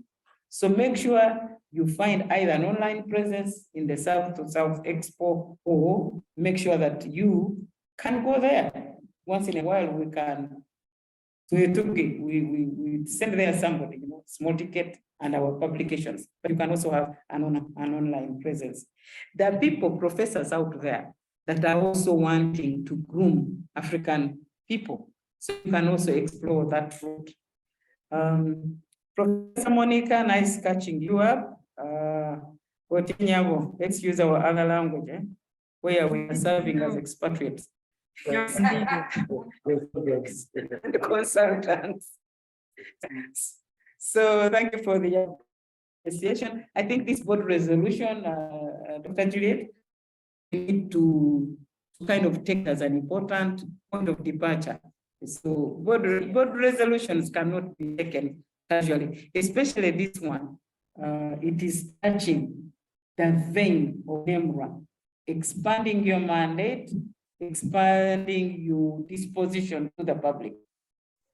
So make sure you find either an online presence in the South to South Expo, or make sure that you can go there. Once in a while, we can, we send there somebody, small ticket and our publications, but you can also have an online presence. There are people, professors out there that are also wanting to groom African people. So you can also explore that route. Professor Monica, nice catching you up. Let's use our other language, where we are serving as expatriates. And consultants. So thank you for the appreciation. I think this board resolution, Dr. Juliet, we need to kind of take as an important point of departure. So board resolutions cannot be taken casually, especially this one. It is touching the vein of NEMRA, expanding your mandate, expanding your disposition to the public,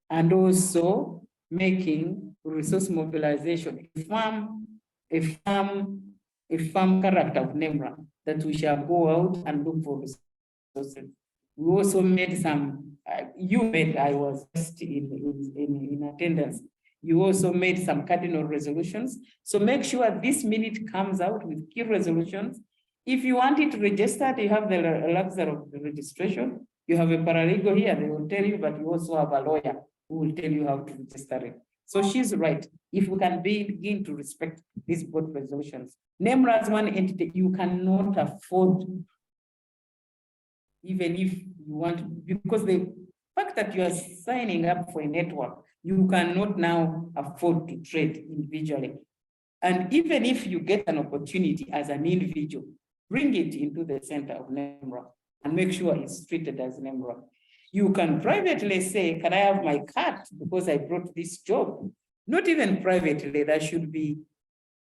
and also making resource mobilization a firm character of NEMRA, that we shall go out and look for resources. We also made some, I was just in attendance. You also made some cardinal resolutions. So make sure this minute comes out with key resolutions. If you want it registered, you have the luxury of the registration. You have a paralegal here, they will tell you, but you also have a lawyer who will tell you how to register it. So she's right. If we can begin to respect these board resolutions. NEMRA as one entity, you cannot afford, even if you want, because the fact that you are signing up for a network, you cannot now afford to trade individually. And even if you get an opportunity as an individual, bring it into the center of NEMRA and make sure it's treated as NEMRA. You can privately say, can I have my cut because I brought this job? Not even privately, there should be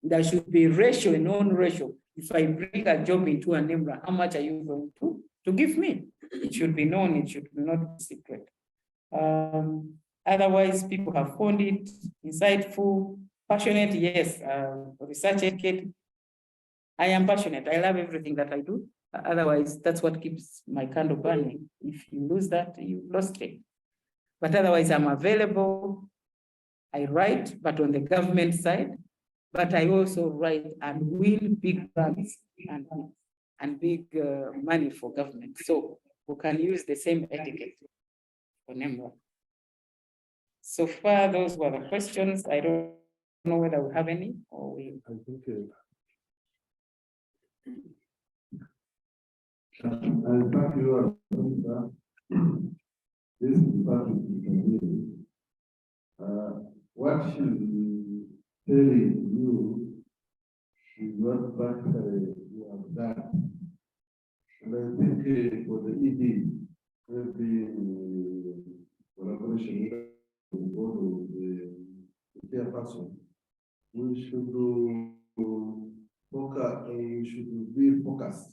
ratio, a known ratio. If I bring a job into a NEMRA, how much are you going to give me? It should be known, it should not be secret. Otherwise, people have found it insightful. Passionate, yes. Research educate. I am passionate. I love everything that I do. Otherwise, that's what keeps my candle burning. If you lose that, you lost it. But otherwise, I'm available. I write, but on the government side. But I also write and win big grants and big money for government. So we can use the same etiquette for NEMRA. So far, those were the questions. I don't know whether we have any or we. I think and thank you, Assumpta. This is Patrick. What she's telling you is what practically you have done. And I think for the ED, there's been collaboration with both of the chairperson. We should focus, we should be focused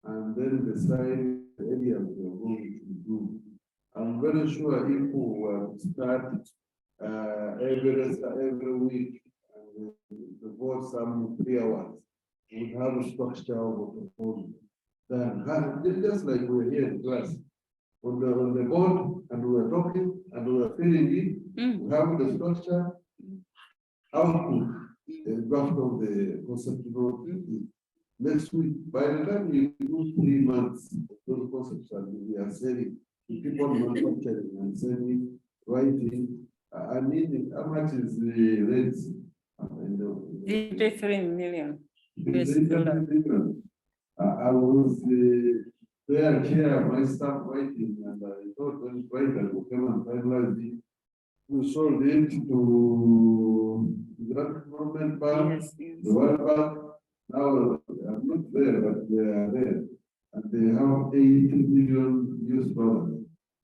and then decide the areas we are going to do. I'm very sure if we were to start every week and devote some 3 hours, we have a structure of a proposal. Then, just like we're here in class, on the board, and we were talking, and we were filling in, we have the structure, output, the draft of the concept note. Next week, by the time we do 3 months, those concepts are we are selling, we keep on manufacturing and selling, writing. I mean, how much is the rate? 83 million. I was there, chair my staff writing, and I thought when Friday I would come and finalize it. We sold it to the government bank, the World Bank. Now I'm not there, but they are there, and they have 80 million US dollars.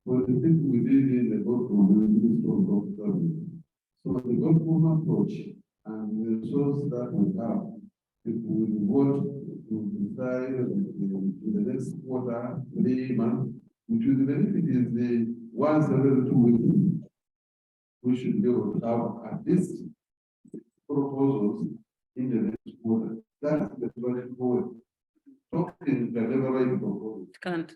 For the thing we did in the government, so the government approach and the resource that we have, if we vote to decide in the next quarter, 3 months, which will benefit is the 172 weeks. We should be able to have at least proposals in the next quarter. That's the way forward. Talking the never write proposals. Can't.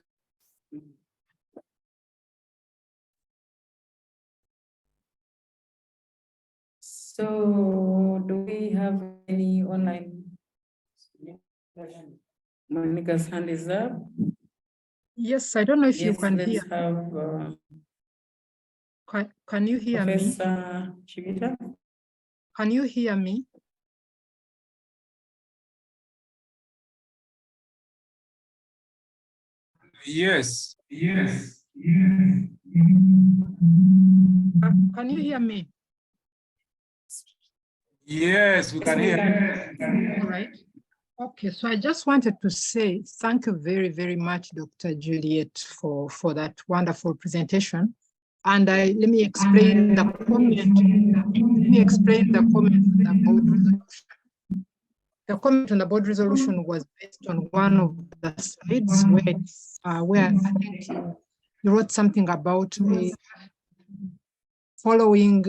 So, do we have any online? Monica's hand is up. Yes, I don't know if you Yes, can let's hear. have Can you hear me? Professor Chivita. Can you hear me? Yes. Can you hear me? Yes, we can hear. All right. Okay, so I just wanted to say thank you very, very much, Dr. Juliet, for that wonderful presentation. And let me explain the comment. Let me explain the comment on the board resolution. The comment on the board resolution was based on one of the slides where I think you wrote something about following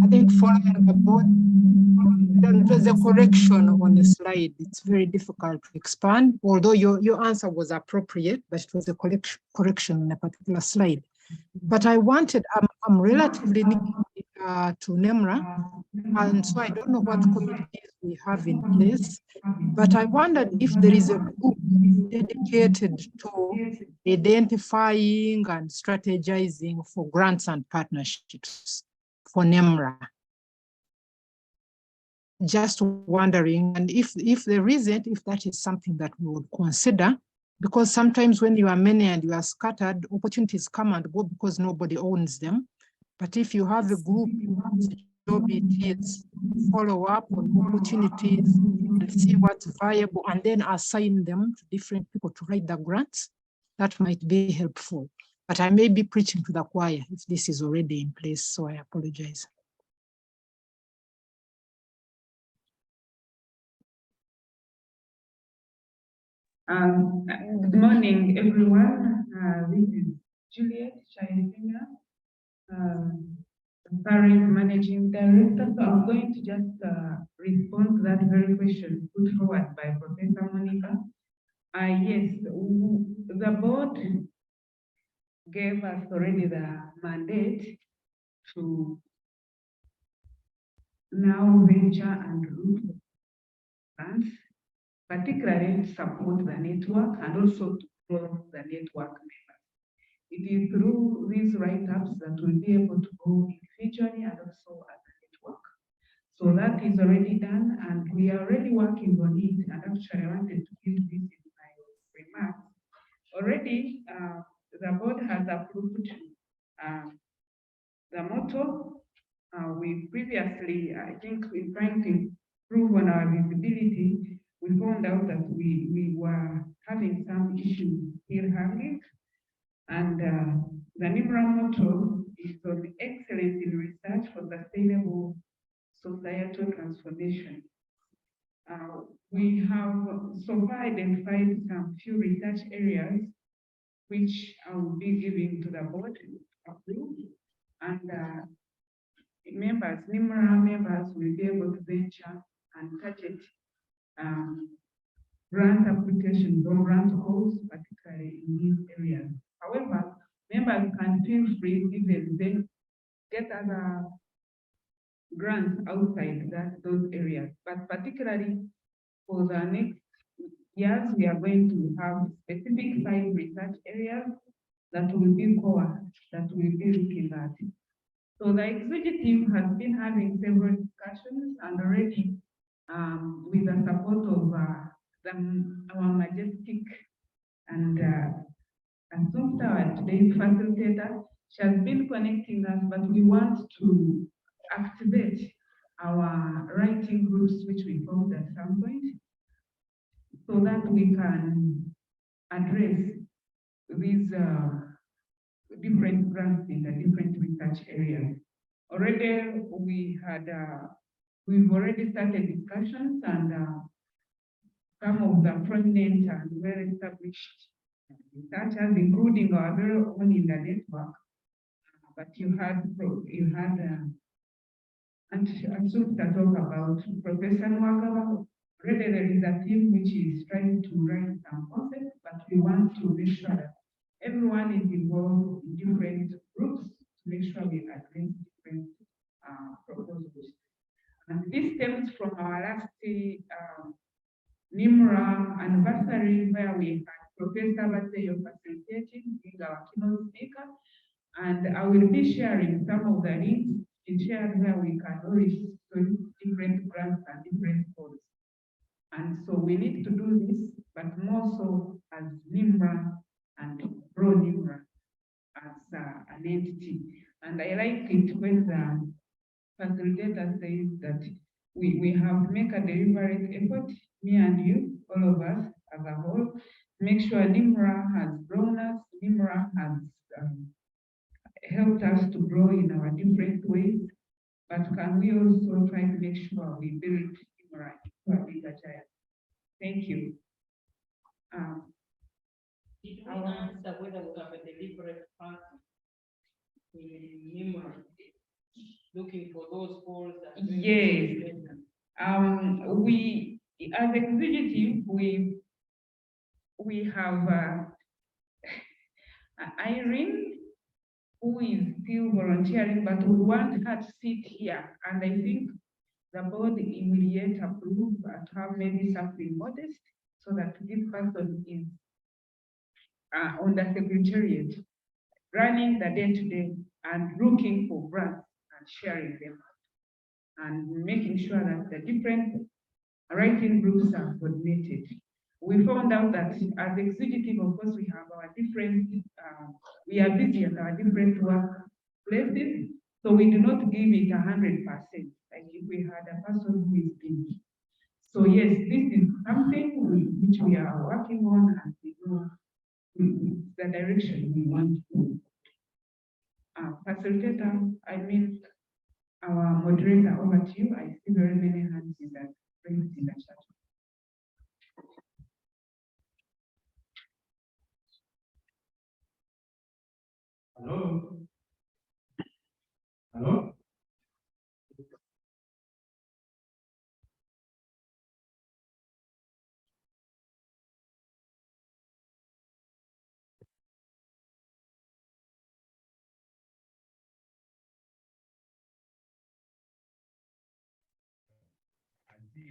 I think following the board, it was a correction on the slide. It's very difficult to expand, although your answer was appropriate, but it was a correction in a particular slide. But I wanted, I'm relatively new to NEMRA, and so I don't know what committees we have in place, but I wondered if there is a group dedicated to identifying and strategizing for grants and partnerships for NEMRA. Just wondering, and if there isn't, if that is something that we would consider, because sometimes when you are many and you are scattered, opportunities come and go because nobody owns them. But if you have a group, job it is follow up on opportunities and see what's viable and then assign them to different people to write the grants, that might be helpful. But I may be preaching to the choir if this is already in place, so I apologize. Good morning, everyone. This is Juliet Chainfinger current managing director. So I'm going to just respond to that very question put forward by Professor Monica. Yes, the board gave us already the mandate to now venture and look for grants, particularly to support the network and also to grow the network members. It is through these write-ups that we'll be able to go individually and also as a network. So that is already done and we are already working on it. And actually I wanted to give this in my remarks. Already the board has approved the motto. We previously, I think in trying to improve on our visibility, we found out that we were having some issues here hanging. And the NIMRA motto is on excellence in research for sustainable societal transformation. We have so far identified some few research areas which I will be giving to the board to approve. And members, NIMRA members will be able to venture and target grant applications or grant calls, particularly in these areas. However, members can feel free even then get other grants outside those areas. But particularly for the next years, we are going to have specific 5 research areas that will be core, that we'll be looking at. So the executive has been having several discussions and already with the support of our majestic and Assumpta, today's facilitator, she has been connecting us, but we want to activate our writing groups, which we formed at some point, so that we can address these different grants in the different research areas. Already we've already started discussions and some of the prominent and well-established researchers, including our very own in the network. But you had and Assumpta talk about Professor Nwakawa. Already there is a team which is trying to write some concepts, but we want to make sure that everyone is involved in different groups to make sure we address different proposals. And this stems from our last NIMRA anniversary, where we had Professor Bateyo facilitating, being our keynote speaker. And I will be sharing some of the links in sharing where we can reach different grants and different calls. And so we need to do this, but more so as NIMRA and Pro NIMRA as an entity. And I like it when the facilitator says that we have to make a deliberate effort, me and you, all of us as a whole, to make sure NIMRA has grown us, NIMRA has helped us to grow in our different ways, but can we also try to make sure we build NIMRA to a bigger giant? Thank you. Did we answer whether we have a deliberate person in NIMRA looking for those calls? Yes. We, as executive, we have Irene, who is still volunteering, but we want her to sit here. And I think the board will yet approve to have maybe something modest so that this person is on the secretariat, running the day-to-day and looking for grants and sharing them and making sure that the different writing groups are coordinated. We found out that as executive, of course, we have our different, we are busy at our different work places, so we do not give it 100%, like if we had a person who is busy. So yes, this is something which we are working on, and we know the direction we want to. Facilitator, I mean, our moderator, over to you. I see very many hands in the chat. Hello? Hello?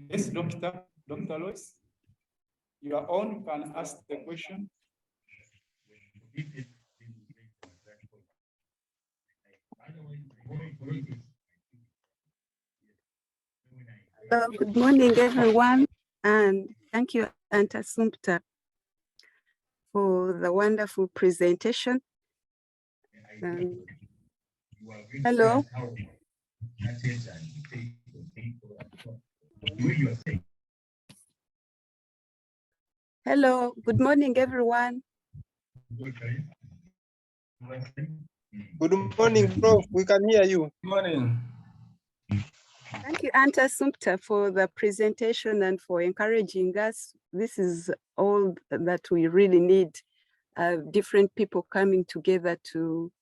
Yes, Dr. Lois, you are on, you can ask the question. Good morning, everyone, and thank you, Aunt Assumpta, for the wonderful presentation. Hello. Hello, good morning, everyone. Good morning, Prof. We can hear you. Good morning. Thank you, Aunt Assumpta, for the presentation and for encouraging us. This is all that we really need, different people coming together to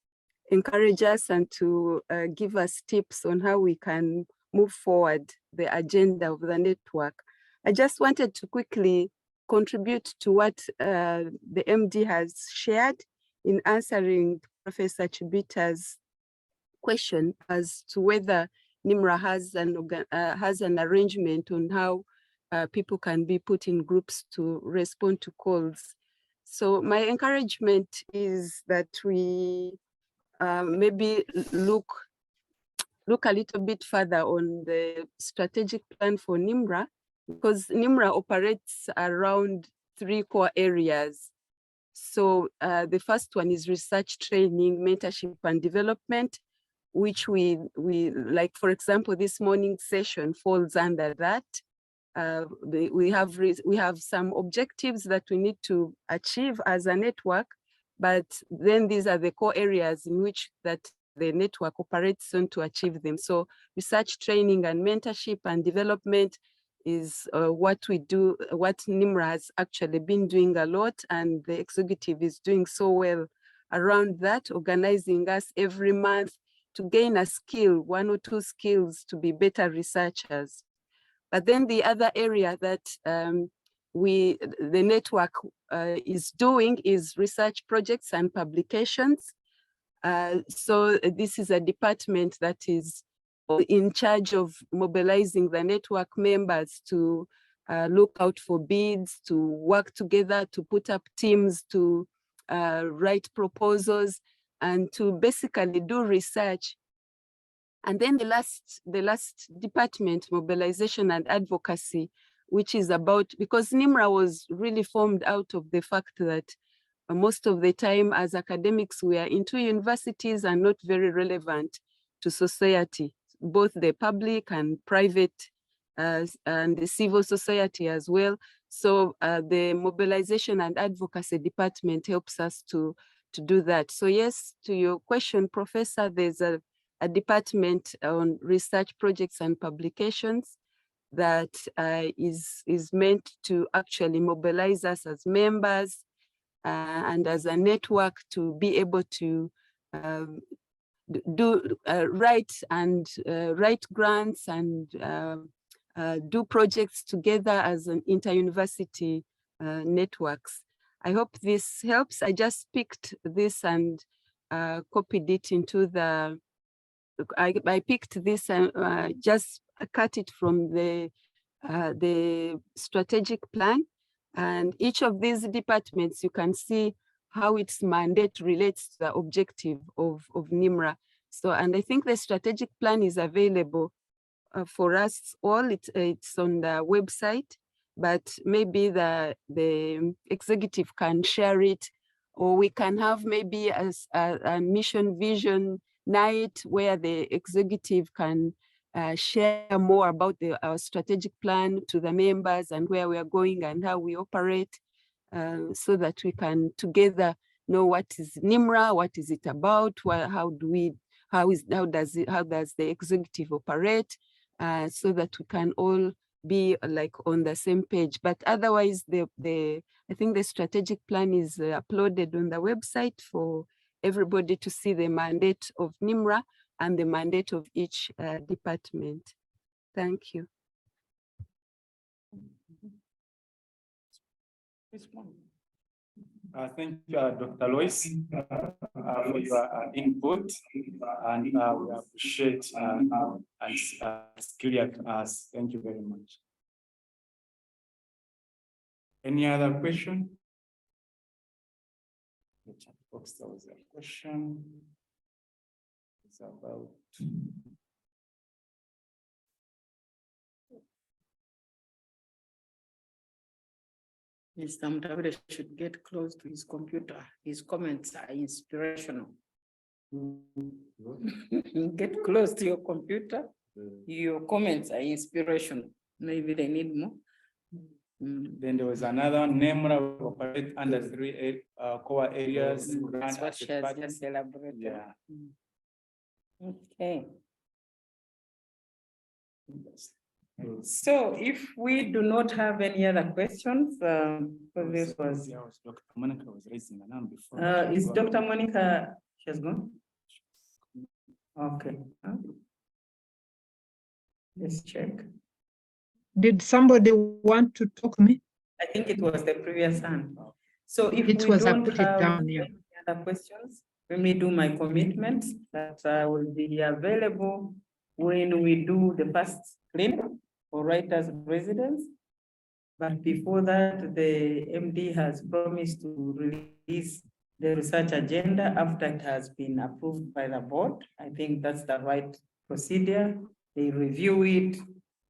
encourage us and to give us tips on how we can move forward the agenda of the network. I just wanted to quickly contribute to what the MD has shared in answering Professor Chibita's question as to whether NIMRA has an arrangement on how people can be put in groups to respond to calls. So my encouragement is that we maybe look a little bit further on the strategic plan for NIMRA, because NIMRA operates around 3 core areas. So the first one is research training, mentorship and development, which we like, for example, this morning session falls under that. We have some objectives that we need to achieve as a network, but then these are the core areas in which that the network operates on to achieve them. So research training and mentorship and development is what we do, what NIMRA has actually been doing a lot, and the executive is doing so well around that, organizing us every month to gain a skill, 1 or 2 skills to be better researchers. But then the other area that the network is doing is research projects and publications. So this is a department that is in charge of mobilizing the network members to look out for bids, to work together, to put up teams, to write proposals, and to basically do research. And then the last department, mobilization and advocacy, which is about, because NIMRA was really formed out of the fact that most of the time as academics, we are into universities and not very relevant to society, both the public and private and the civil society as well. So the mobilization and advocacy department helps us to do that. So yes, to your question, Professor, there's a department on research projects and publications that is meant to actually mobilize us as members and as a network to be able to write grants and do projects together as an inter-university networks. I hope this helps. I just picked this and copied it into the, I picked this and just cut it from the strategic plan. And each of these departments, you can see how its mandate relates to the objective of NIMRA. So, and I think the strategic plan is available for us all. It's on the website, but maybe the executive can share it, or we can have maybe a mission vision night where the executive can share more about our strategic plan to the members and where we are going and how we operate, so that we can together know what is NIMRA, what is it about, how does the executive operate, so that we can all be like on the same page. But otherwise, I think the strategic plan is uploaded on the website for everybody to see the mandate of NIMRA and the mandate of each department. Thank you. Thank you, Dr. Lois, for your input, and we appreciate and it's clear to us. Thank you very much. Any other question? The chat box, there was a question. It's about. Mr. Mutavile should get close to his computer. His comments are inspirational. Get close to your computer. Your comments are inspirational. Maybe they need more. Then there was another name that operate under three core areas. That's what she has just elaborated. Yeah. Okay. So if we do not have any other questions, so this was. Dr. Monica was raising a hand before. Is Dr. Monica, she has gone? Okay. Let's check. Did somebody want to talk to me? I think it was the previous hand. So if It we was, I don't put it have down, yeah. any other questions, let me do my commitment that I will be available when we do the first clinic for writers in residence. But before that, the MD has promised to release the research agenda after it has been approved by the board. I think that's the right procedure. They review it,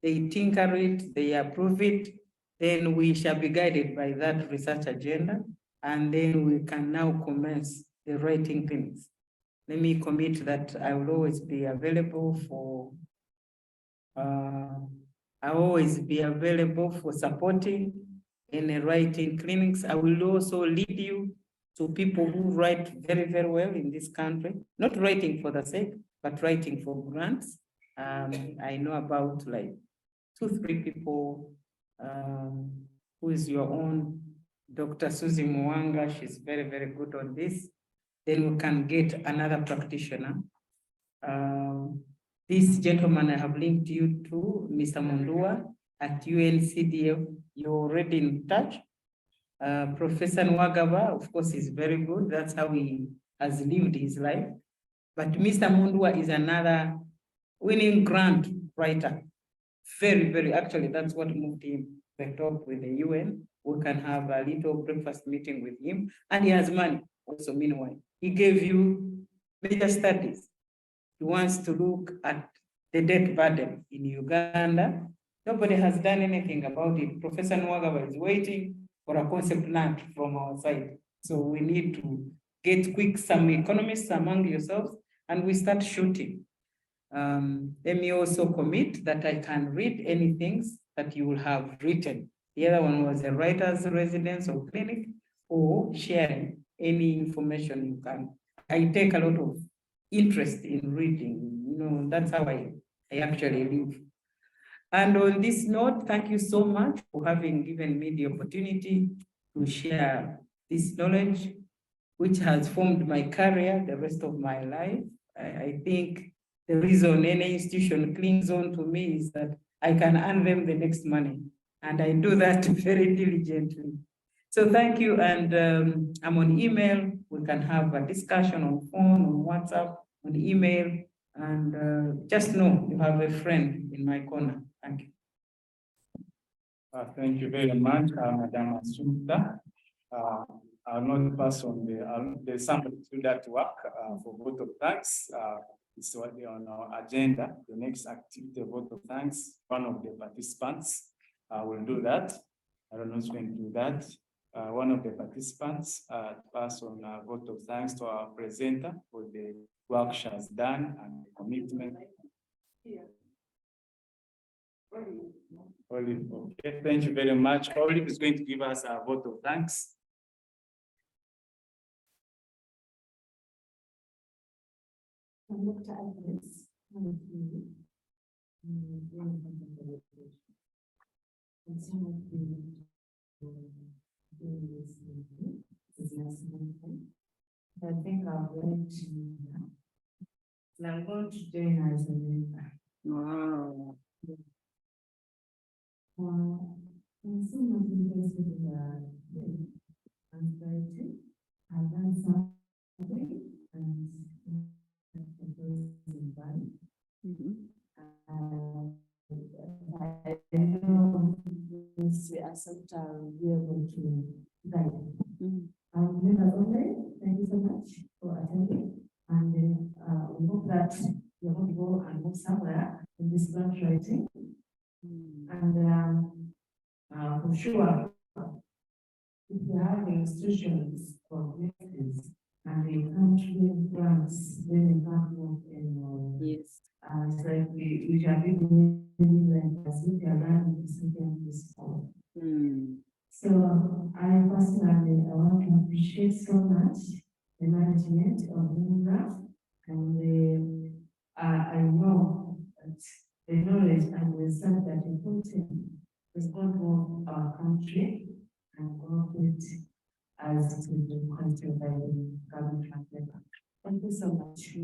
they tinker it, they approve it, then we shall be guided by that research agenda, and then we can now commence the writing clinics. Let me commit that I will always be available for, supporting in the writing clinics. I will also lead you to people who write very, very well in this country, not writing for the sake, but writing for grants. I know about like 2-3 people, who is your own Dr. Susie Mwanga. She's very, very good on this. Then we can get another practitioner. This gentleman I have linked you to, Mr. Mundua at UNCDF, you're already in touch. Professor Nwagaba, of course, is very good. That's how he has lived his life. But Mr. Mundua is another winning grant writer. Very, very, actually, that's what moved him to the top with the UN. We can have a little breakfast meeting with him, and he has money also. Meanwhile, he gave you major studies. He wants to look at the debt burden in Uganda. Nobody has done anything about it. Professor Nwagaba is waiting for a concept land from our side. So we need to get quick some economists among yourselves, and we start shooting. Let me also commit that I can read any things that you will have written. The other one was a writer's residence or clinic, or sharing any information you can. I take a lot of interest in reading. You know, that's how I actually live. And on this note, thank you so much for having given me the opportunity to share this knowledge, which has formed my career the rest of my life. I think the reason any institution clings on to me is that I can earn them the next money. And I do that very diligently. So thank you. And I'm on email. We can have a discussion on phone, on WhatsApp, on email. And just know you have a friend in my corner. Thank you. Thank you very much, Madam Assumpta. I'll not pass on there's somebody to do that work for vote of thanks. It's already on our agenda. The next activity, vote of thanks, one of the participants will do that. I don't know who's going to do that. One of the participants pass on a vote of thanks to our presenter for the work she has done and the commitment. Olive, okay, thank you very much. Olive is going to give us a vote of thanks. Dr. Agnes, and some of I think I'm going to join as a member. Wow. And some of you guys with the anxiety, I've done something and I know Assumpta will be able able to guide. Members only, thank you so much for attending. And we hope that you're going to go and move somewhere in this grant writing. And for sure, if you have institutions or places and they can't give grants, then they can't move in. Yes. It's like we shall be doing as if they are learning something this fall. So I personally, I want to appreciate so much the management of MRU, and I know that the knowledge and the research that you put in is going to move our country and grow it as it will be considered by the government. Thank you so much.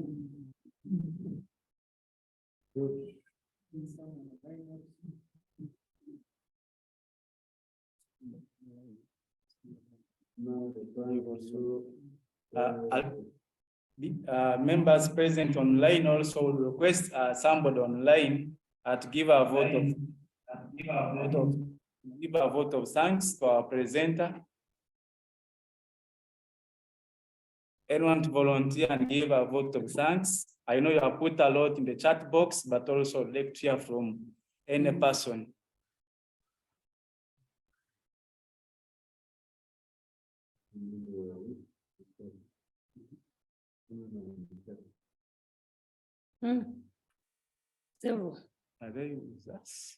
Members present online also request somebody online to give a vote of thanks to our presenter. Anyone to volunteer and give a vote of thanks. I know you have put a lot in the chat box, but also like to hear from any person. Are they with us?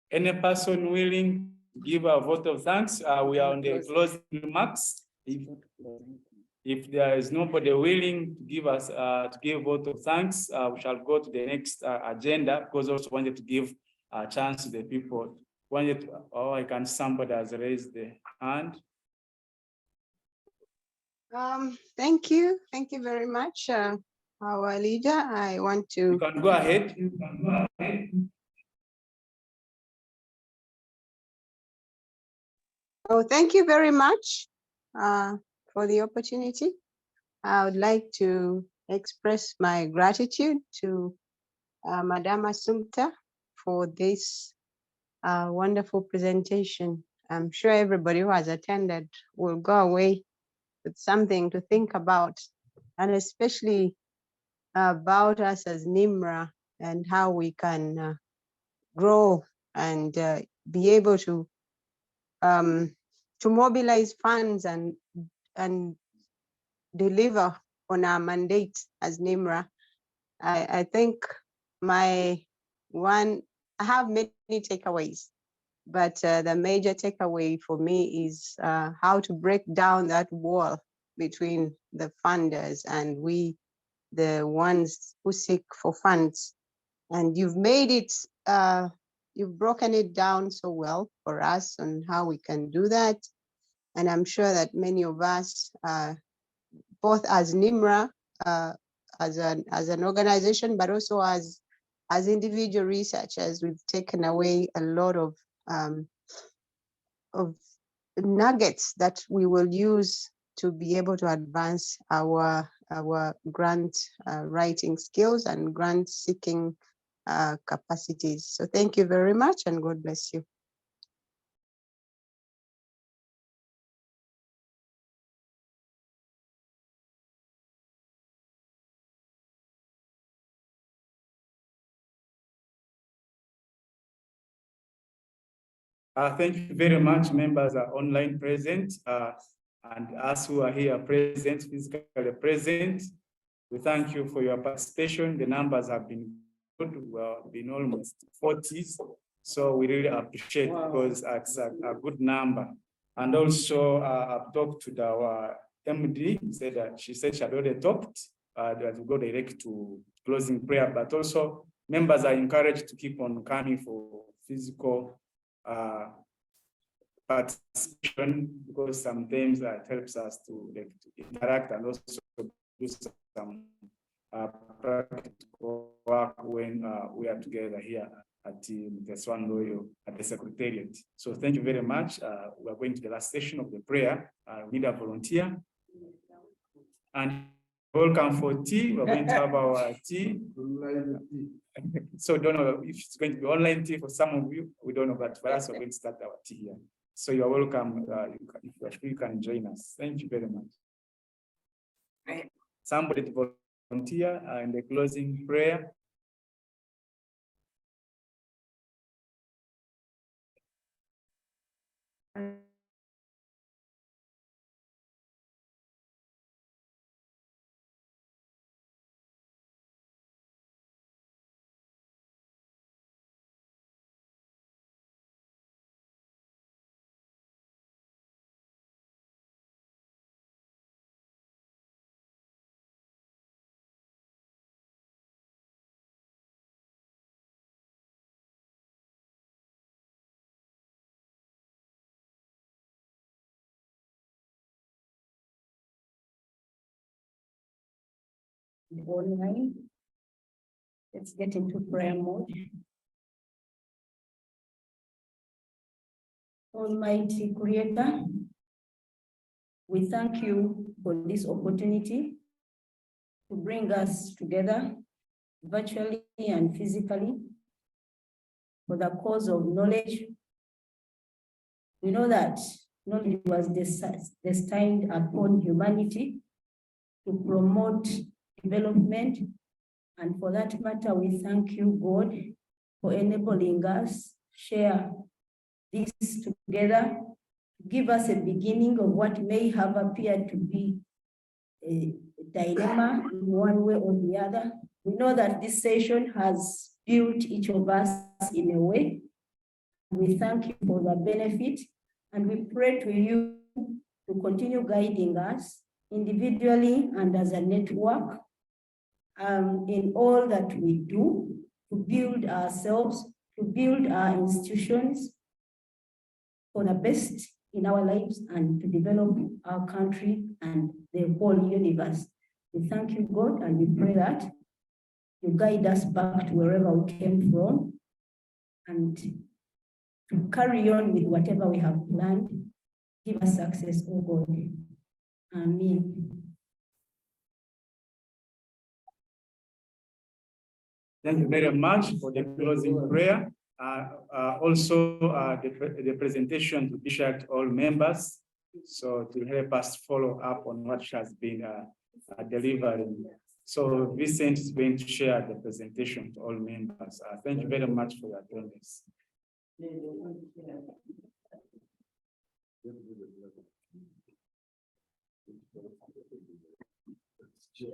Any person willing to give a vote of thanks? We are on the closing remarks. If there is nobody willing to give us to give vote of thanks, we shall go to the next agenda, because also wanted to give a chance to the people. I can somebody has raised the hand. Thank you very much, our leader. I want to. You can go ahead. Oh, thank you very much for the opportunity. I would like to express my gratitude to Madam Assumpta for this wonderful presentation. I'm sure everybody who has attended will go away with something to think about, and especially about us as NIMRA and how we can grow and be able to mobilize funds and deliver on our mandate as NIMRA. I think I have many takeaways, but the major takeaway for me is how to break down that wall between the funders and we, the ones who seek for funds. And you've made it, you've broken it down so well for us on how we can do that. And I'm sure that many of us, both as NIMRA, as an organization, but also as individual researchers, we've taken away a lot of nuggets that we will use to be able to advance our grant writing skills and grant seeking capacities. So thank you very much, and God bless you. Thank you very much, members are online present, and us who are here present, physically present. We thank you for your participation. The numbers have been good. We've been almost 40s. So we really appreciate, because it's a good number. And also I've talked to our MD, said that she said she had already talked, that we go direct to closing prayer, but also members are encouraged to keep on coming for physical participation, because sometimes that helps us to interact and also do some practical work when we are together here at the Swan Royal at the Secretariat. So thank you very much. We are going to the last session of the prayer. We need a volunteer. And welcome for tea. We're going to have our tea. So don't know if it's going to be online tea for some of you. We don't know, but for us, we're going to start our tea here. So you're welcome. If you're free, you can join us. Thank you very much. Somebody to volunteer in the closing prayer. Online. Let's get into prayer mode. Almighty Creator, we thank you for this opportunity to bring us together virtually and physically for the cause of knowledge. We know that knowledge was destined upon humanity to promote development. And for that matter, we thank you, God, for enabling us share this together, give us a beginning of what may have appeared to be a dilemma in one way or the other. We know that this session has built each of us in a way. We thank you for the benefit, and we pray to you to continue guiding us individually and as a network in all that we do, to build ourselves, to build our institutions for the best in our lives and to develop our country and the whole universe. We thank you, God, and we pray that you guide us back to wherever we came from and to carry on with whatever we have planned. Give us success, oh God. Amen. Thank you very much for the closing prayer. Also, the presentation to be shared to all members, so to help us follow up on what has been delivered. So Vincent is going to share the presentation to all members. Thank you very much for your attendance. Sure.